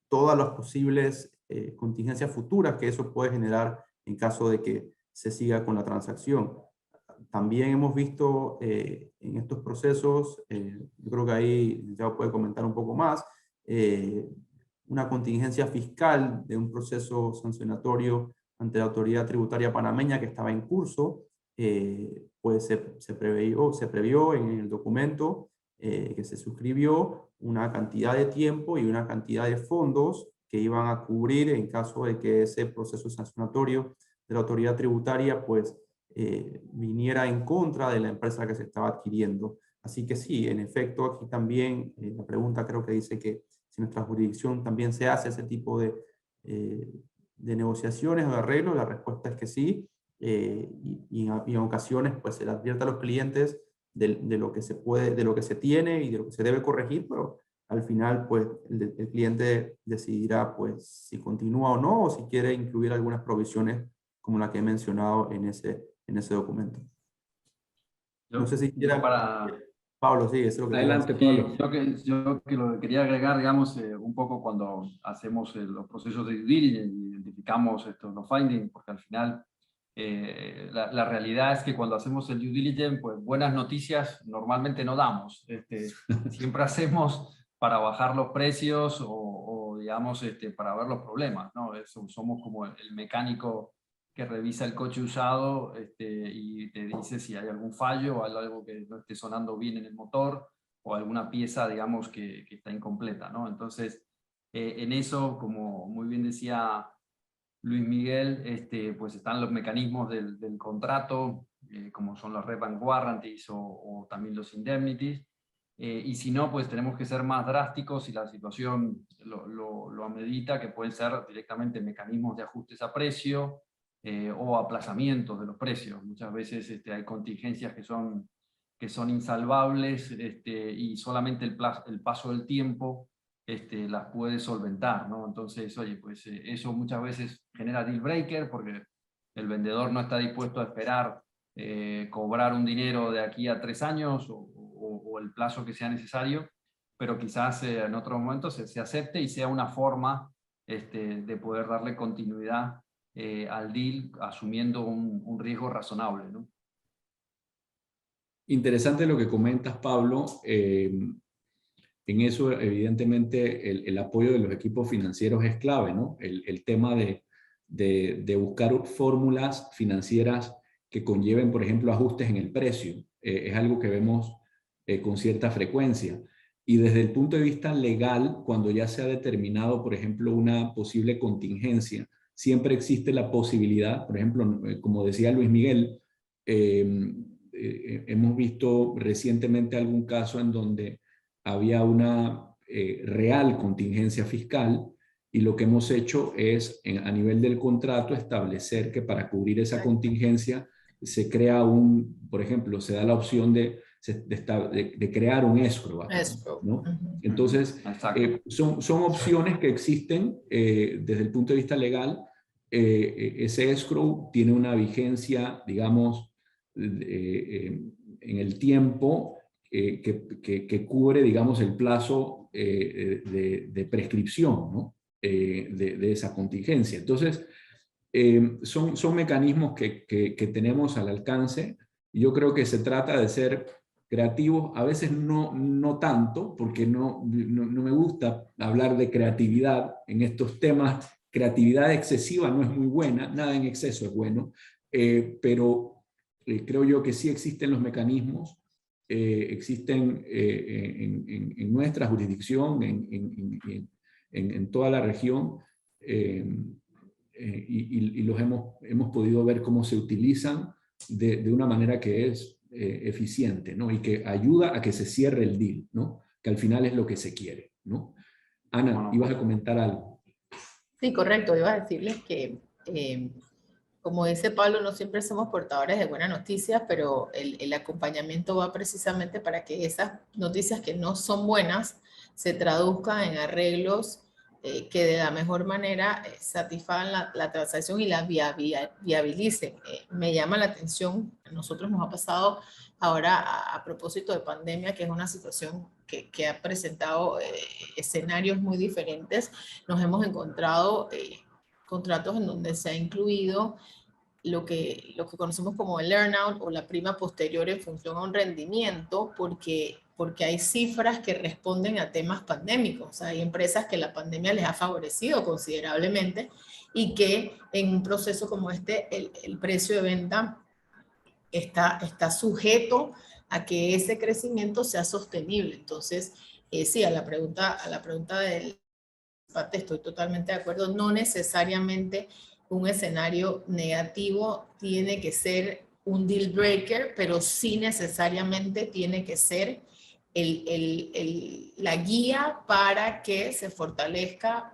todas las posibles contingencias futuras que eso puede generar en caso de que se siga con la transacción. También hemos visto en estos procesos, yo creo que ahí ya puede comentar un poco más, una contingencia fiscal de un proceso sancionatorio ante la autoridad tributaria panameña que estaba en curso. Pues se previó en el documento que se suscribió una cantidad de tiempo y una cantidad de fondos que iban a cubrir en caso de que ese proceso sancionatorio de la autoridad tributaria pues viniera en contra de la empresa que se estaba adquiriendo. Así que sí, en efecto, aquí también la pregunta creo que dice que si nuestra jurisdicción también se hace ese tipo de negociaciones o de arreglos, la respuesta es que sí, y en ocasiones pues se le advierte a los clientes de lo que se puede, de lo que se tiene y de lo que se debe corregir, pero al final pues el cliente decidirá pues si continúa o no, o si quiere incluir algunas provisiones como la que he mencionado en ese documento. No sé si quiera... Pablo, sí, eso es lo que... Adelante, Pablo. Yo que lo que quería agregar, digamos, un poco cuando hacemos los procesos de due diligence y identificamos los findings, porque al final la realidad es que cuando hacemos el due diligence, pues buenas noticias normalmente no damos. Siempre hacemos para bajar los precios o digamos, para ver los problemas, ¿no? Somos como el mecánico que revisa el coche usado y te dice si hay algún fallo o algo que no esté sonando bien en el motor o alguna pieza, digamos, que está incompleta, ¿no? Entonces, en eso, como muy bien decía Luis Miguel, pues están los mecanismos del contrato, como son los rep and warranties o también los indemnities, y si no, pues tenemos que ser más drásticos si la situación lo amerita, que pueden ser directamente mecanismos de ajustes a precio, o aplazamientos de los precios. Muchas veces hay contingencias que son insalvables, y solamente el paso del tiempo las puede solventar, ¿no? Entonces, oye, pues eso muchas veces genera deal breaker porque el vendedor no está dispuesto a esperar cobrar un dinero de aquí a 3 años o el plazo que sea necesario, pero quizás en otro momento se acepte y sea una forma de poder darle continuidad al deal, asumiendo un riesgo razonable, ¿no? Interesante lo que comentas, Pablo. En eso, evidentemente, el apoyo de los equipos financieros es clave, ¿no? El tema de buscar fórmulas financieras que conlleven, por ejemplo, ajustes en el precio. Es algo que vemos con cierta frecuencia. Y desde el punto de vista legal, cuando ya se ha determinado, por ejemplo, una posible contingencia, siempre existe la posibilidad, por ejemplo, como decía Luis Miguel, hemos visto recientemente algún caso en donde había una real contingencia fiscal y lo que hemos hecho es, a nivel del contrato, establecer que para cubrir esa contingencia se crea por ejemplo, se da la opción de crear un escrow, ¿no? Entonces, son opciones que existen desde el punto de vista legal. Ese escrow tiene una vigencia, digamos, en el tiempo que cubre, digamos, el plazo de prescripción, ¿no? de esa contingencia. Entonces, son mecanismos que tenemos al alcance Y yo creo que se trata de ser creativos, a veces no tanto, porque no me gusta hablar de creatividad en estos temas. Creatividad excesiva no es muy buena, nada en exceso es bueno, pero creo yo que sí existen los mecanismos, existen en nuestra jurisdicción, en toda la región, y los hemos podido ver cómo se utilizan de una manera que es eficiente, ¿no? Y que ayuda a que se cierre el deal, ¿no? Que al final es lo que se quiere, ¿no? Ana, Bueno, ibas a comentar algo. Sí, correcto. Iba a decirles que, como dice Pablo, no siempre somos portadores de buenas noticias, pero el acompañamiento va precisamente para que esas noticias que no son buenas se traduzcan en arreglos que de la mejor manera satisfagan la transacción y la viabilicen. Me llama la atención, a nosotros nos ha pasado ahora a propósito de pandemia, que es una situación que ha presentado escenarios muy diferentes. Nos hemos encontrado contratos en donde se ha incluido lo que conocemos como el earnout o la prima posterior en función a un rendimiento, porque hay cifras que responden a temas pandémicos. O sea, hay empresas que la pandemia les ha favorecido considerablemente y que en un proceso como este el precio de venta está sujeto a que ese crecimiento sea sostenible. Entonces, sí, a la pregunta del parte estoy totalmente de acuerdo, no necesariamente un escenario negativo tiene que ser un deal breaker, pero sí necesariamente tiene que ser la guía para que se fortalezca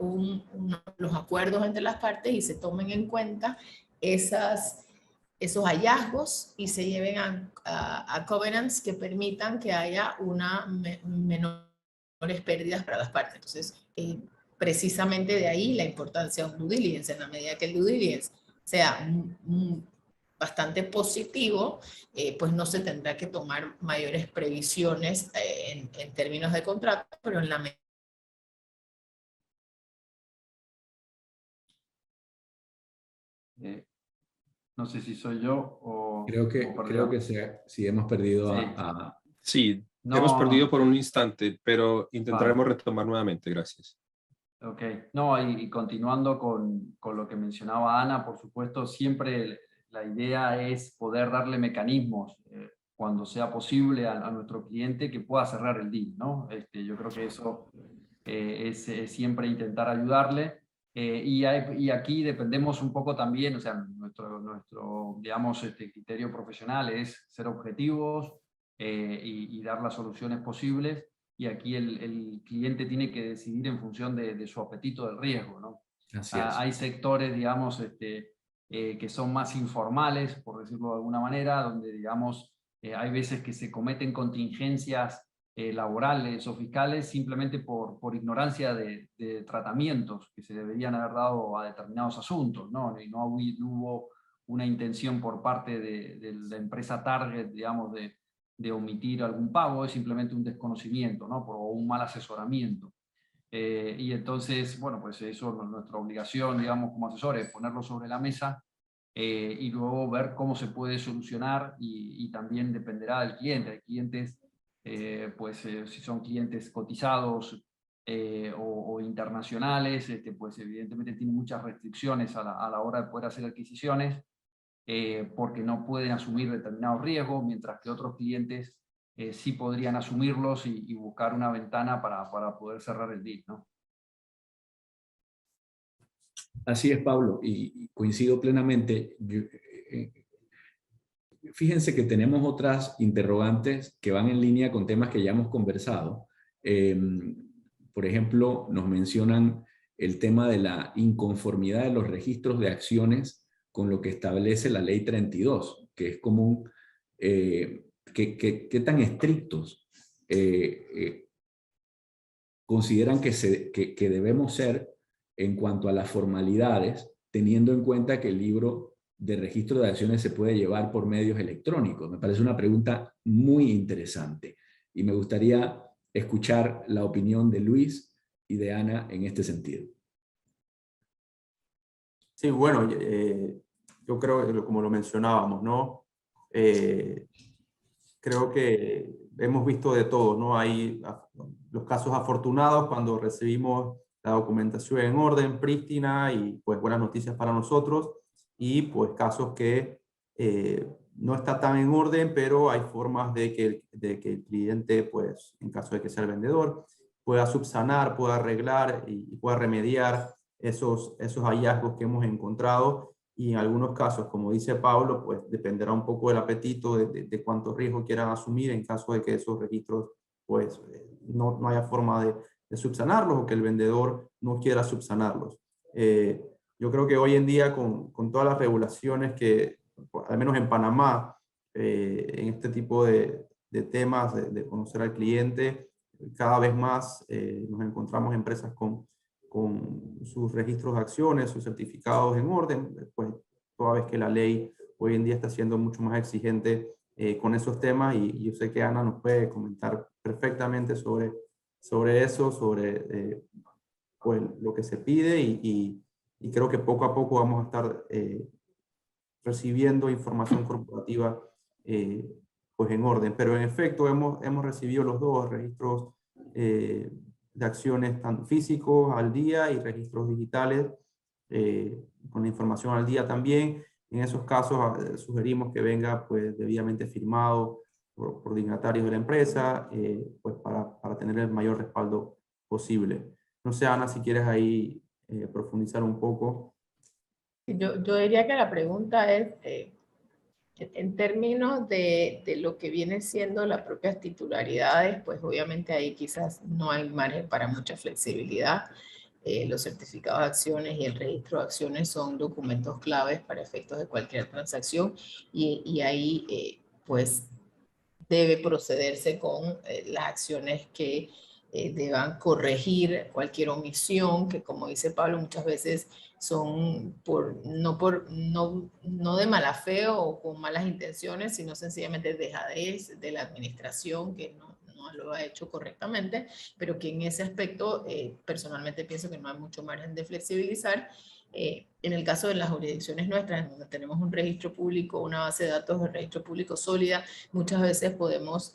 los acuerdos entre las partes y se tomen en cuenta esos hallazgos y se lleven a covenants que permitan que haya menores pérdidas para las partes. Entonces, precisamente de ahí la importancia de un due diligence. En la medida que el due diligence sea bastante positivo, pues no se tendrá que tomar mayores previsiones en términos de contrato, pero en la medida no sé si soy yo o Creo que sí hemos perdido sí. a... Sí, hemos perdido No, por un instante, pero intentaremos vale. retomar nuevamente. Gracias. Ok, no, y continuando con lo que mencionaba Ana, por supuesto, siempre la idea es poder darle mecanismos cuando sea posible a nuestro cliente que pueda cerrar el deal, ¿no? Yo creo que eso es siempre intentar ayudarle. Y aquí dependemos un poco también, o sea, nuestro digamos, criterio profesional es ser objetivos y dar las soluciones posibles. Y aquí el cliente tiene que decidir en función de su apetito del riesgo, ¿no? Así es. Hay sectores, digamos, que son más informales, por decirlo de alguna manera, donde, digamos, hay veces que se cometen contingencias laborales o fiscales simplemente por ignorancia de tratamientos que se deberían haber dado a determinados asuntos, ¿no? Y no hubo una intención por parte de la empresa target, digamos, de omitir algún pago, es simplemente un desconocimiento, ¿no? O un mal asesoramiento. Y entonces, bueno, pues eso es nuestra obligación, digamos, como asesores, ponerlo sobre la mesa y luego ver cómo se puede solucionar y también dependerá del cliente. Hay clientes, si son clientes cotizados o internacionales, pues evidentemente tienen muchas restricciones a la hora de poder hacer adquisiciones porque no pueden asumir determinados riesgos, mientras que otros clientes sí podrían asumirlos y buscar una ventana para poder cerrar el deal, ¿no? Así es, Pablo, y coincido plenamente. Fíjense que tenemos otras interrogantes que van en línea con temas que ya hemos conversado. Por ejemplo, nos mencionan el tema de la inconformidad de los registros de acciones con lo que establece la ley 32, que es común. ¿Qué tan estrictos consideran que debemos ser en cuanto a las formalidades, teniendo en cuenta que el libro de registro de acciones se puede llevar por medios electrónicos? Me parece una pregunta muy interesante y me gustaría escuchar la opinión de Luis y de Ana en este sentido. Sí, bueno, yo creo que como lo mencionábamos, ¿no? Creo que hemos visto de todo, ¿no? Hay los casos afortunados cuando recibimos la documentación en orden, prístina, y pues buenas noticias para nosotros, y pues casos que no está tan en orden, pero hay formas de que el cliente, pues en caso de que sea el vendedor, pueda subsanar, pueda arreglar y pueda remediar esos hallazgos que hemos encontrado. Y en algunos casos, como dice Pablo, pues dependerá un poco del apetito de cuánto riesgo quieran asumir en caso de que esos registros pues no haya forma de subsanarlos, o que el vendedor no quiera subsanarlos. Yo creo que hoy en día con todas las regulaciones que, al menos en Panamá, en este tipo de temas de conocer al cliente, cada vez más nos encontramos empresas con sus registros de acciones, sus certificados en orden, pues toda vez que la ley hoy en día está siendo mucho más exigente con esos temas, y yo sé que Ana nos puede comentar perfectamente sobre eso, sobre pues, lo que se pide, y creo que poco a poco vamos a estar recibiendo información corporativa pues en orden. Pero en efecto hemos recibido los dos registros de acciones, tanto físicos al día y registros digitales con la información al día también. En esos casos sugerimos que venga pues debidamente firmado por dignatarios de la empresa, pues para tener el mayor respaldo posible. No sé, Ana, si quieres ahí profundizar un poco. Yo diría que la pregunta es, en términos de lo que vienen siendo las propias titularidades, pues obviamente ahí quizás no hay margen para mucha flexibilidad. Los certificados de acciones y el registro de acciones son documentos claves para efectos de cualquier transacción, y ahí pues debe procederse con las acciones que deban corregir cualquier omisión, que como dice Pablo, muchas veces son no de mala fe o con malas intenciones, sino sencillamente dejadez de la administración que no lo ha hecho correctamente, pero que en ese aspecto personalmente pienso que no hay mucho margen de flexibilizar. En el caso de las jurisdicciones nuestras, donde tenemos un registro público, una base de datos de registro público sólida, muchas veces podemos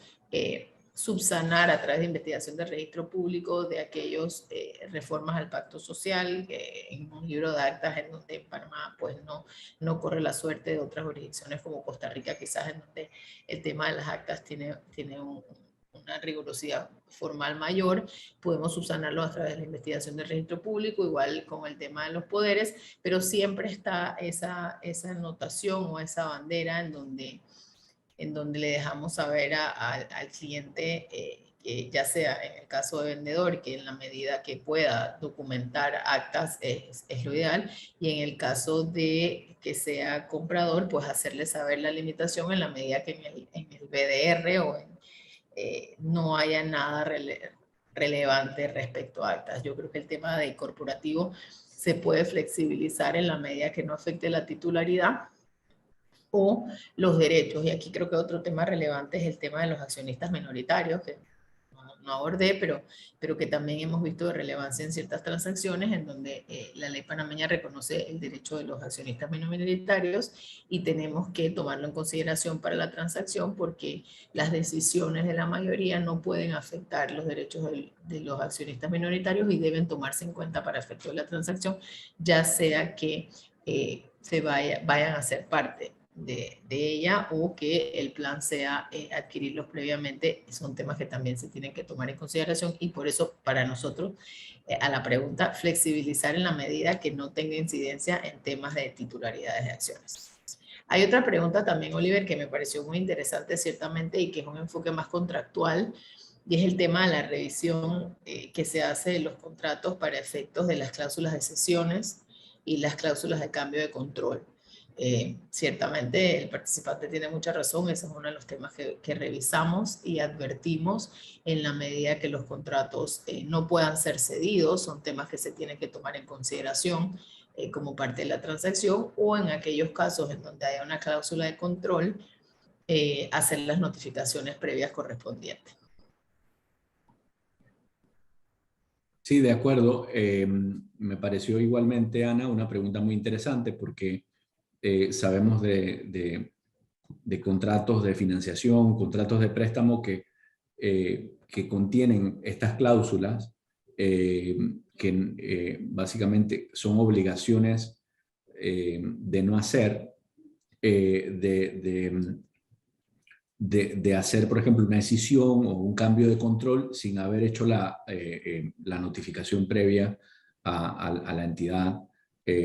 subsanar a través de investigación de registro público de aquellos reformas al pacto social, que en un libro de actas en donde en Panamá pues no corre la suerte de otras jurisdicciones como Costa Rica, quizás en donde el tema de las actas tiene una rigurosidad formal mayor, podemos subsanarlo a través de la investigación del registro público, igual con el tema de los poderes, pero siempre está esa anotación o esa bandera en donde le dejamos saber al cliente que ya sea en el caso de vendedor, que en la medida que pueda documentar actas es lo ideal, y en el caso de que sea comprador, pues hacerle saber la limitación en la medida que en el BDR o no haya nada relevante respecto a actas. Yo creo que el tema de corporativo se puede flexibilizar en la medida que no afecte la titularidad o los derechos. Y aquí creo que otro tema relevante es el tema de los accionistas minoritarios, que no abordé, pero que también hemos visto de relevancia en ciertas transacciones en donde la ley panameña reconoce el derecho de los accionistas minoritarios, y tenemos que tomarlo en consideración para la transacción, porque las decisiones de la mayoría no pueden afectar los derechos de los accionistas minoritarios y deben tomarse en cuenta para efecto de la transacción, ya sea que vayan a ser parte de ella o que el plan sea adquirirlos previamente. Son temas que también se tienen que tomar en consideración, y por eso para nosotros a la pregunta, flexibilizar en la medida que no tenga incidencia en temas de titularidades de acciones. Hay otra pregunta también, Oliver, que me pareció muy interesante ciertamente y que es un enfoque más contractual, y es el tema de la revisión que se hace de los contratos para efectos de las cláusulas de cesiones y las cláusulas de cambio de control. Ciertamente el participante tiene mucha razón, ese es uno de los temas que revisamos y advertimos en la medida que los contratos no puedan ser cedidos, son temas que se tienen que tomar en consideración como parte de la transacción, o en aquellos casos en donde haya una cláusula de control, hacer las notificaciones previas correspondientes. Sí, de acuerdo. Me pareció igualmente, Ana, una pregunta muy interesante porque sabemos de contratos de financiación, contratos de préstamo que contienen estas cláusulas, que básicamente son obligaciones de no hacer, de hacer, por ejemplo, una decisión o un cambio de control sin haber hecho la notificación previa a la entidad,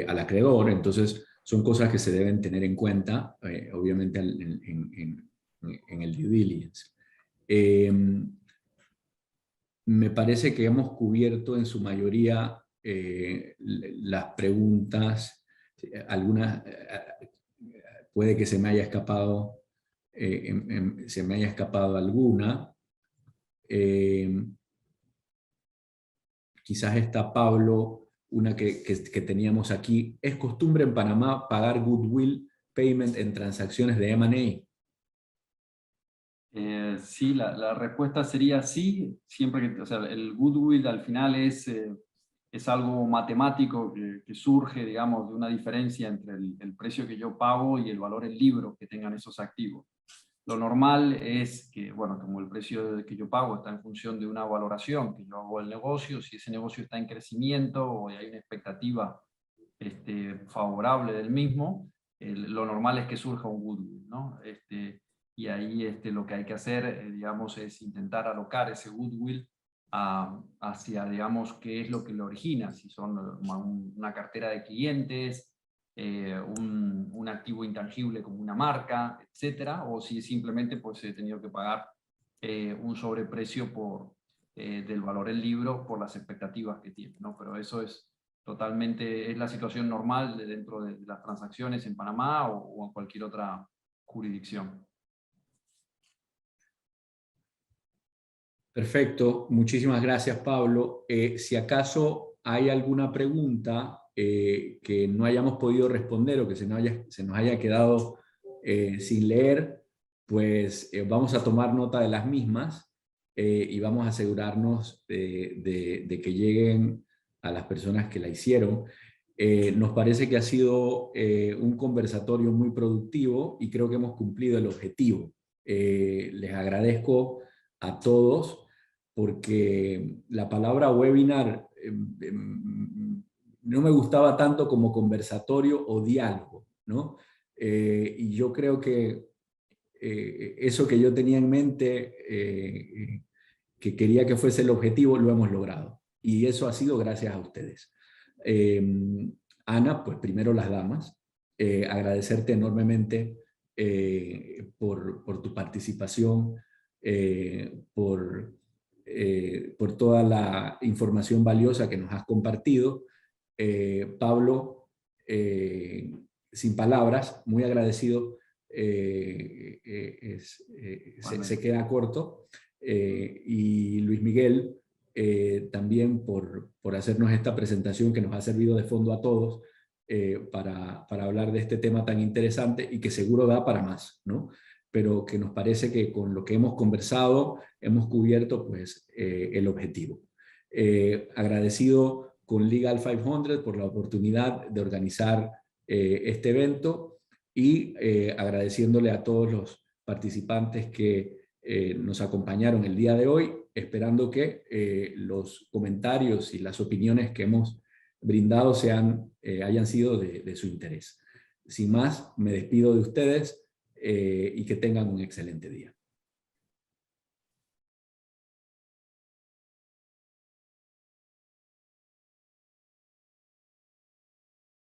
al acreedor. Entonces, son cosas que se deben tener en cuenta, obviamente, en el due diligence. Me parece que hemos cubierto en su mayoría las preguntas. Algunas puede que se me haya escapado alguna. Quizás está, Pablo, una que teníamos aquí. ¿Es costumbre en Panamá pagar goodwill payment en transacciones de M&A? Sí, la respuesta sería sí, siempre que, o sea, el goodwill al final es algo matemático que surge, digamos, de una diferencia entre el precio que yo pago y el valor en libros que tengan esos activos. Lo normal es que, bueno, como el precio que yo pago está en función de una valoración que yo hago del negocio, si ese negocio está en crecimiento o hay una expectativa favorable del mismo, lo normal es que surja un goodwill, ¿no? Y ahí lo que hay que hacer, digamos, es intentar alocar ese goodwill hacia, digamos, qué es lo que lo origina, si son una cartera de clientes, un activo intangible como una marca, etcétera, o si simplemente pues he tenido que pagar un sobreprecio del valor del libro por las expectativas que tiene, ¿no? Pero eso es totalmente, es la situación normal dentro de las transacciones en Panamá o en cualquier otra jurisdicción. Perfecto, muchísimas gracias, Pablo. Si acaso hay alguna pregunta que no hayamos podido responder o que se nos haya quedado sin leer, pues vamos a tomar nota de las mismas y vamos a asegurarnos de que lleguen a las personas que la hicieron. Nos parece que ha sido un conversatorio muy productivo y creo que hemos cumplido el objetivo. Les agradezco a todos, porque la palabra webinar no me gustaba tanto como conversatorio o diálogo, ¿no? Y yo creo que eso que yo tenía en mente, que quería que fuese el objetivo, lo hemos logrado. Y eso ha sido gracias a ustedes. Ana, pues primero las damas, agradecerte enormemente por tu participación, por toda la información valiosa que nos has compartido. Pablo, sin palabras, muy agradecido, se queda corto. Y Luis Miguel, también por hacernos esta presentación que nos ha servido de fondo a todos para hablar de este tema tan interesante y que seguro da para más, ¿no? Pero que nos parece que con lo que hemos conversado hemos cubierto pues, el objetivo. Agradecido con Legal 500 por la oportunidad de organizar este evento y agradeciéndole a todos los participantes que nos acompañaron el día de hoy, esperando que los comentarios y las opiniones que hemos brindado hayan sido de su interés. Sin más, me despido de ustedes y que tengan un excelente día.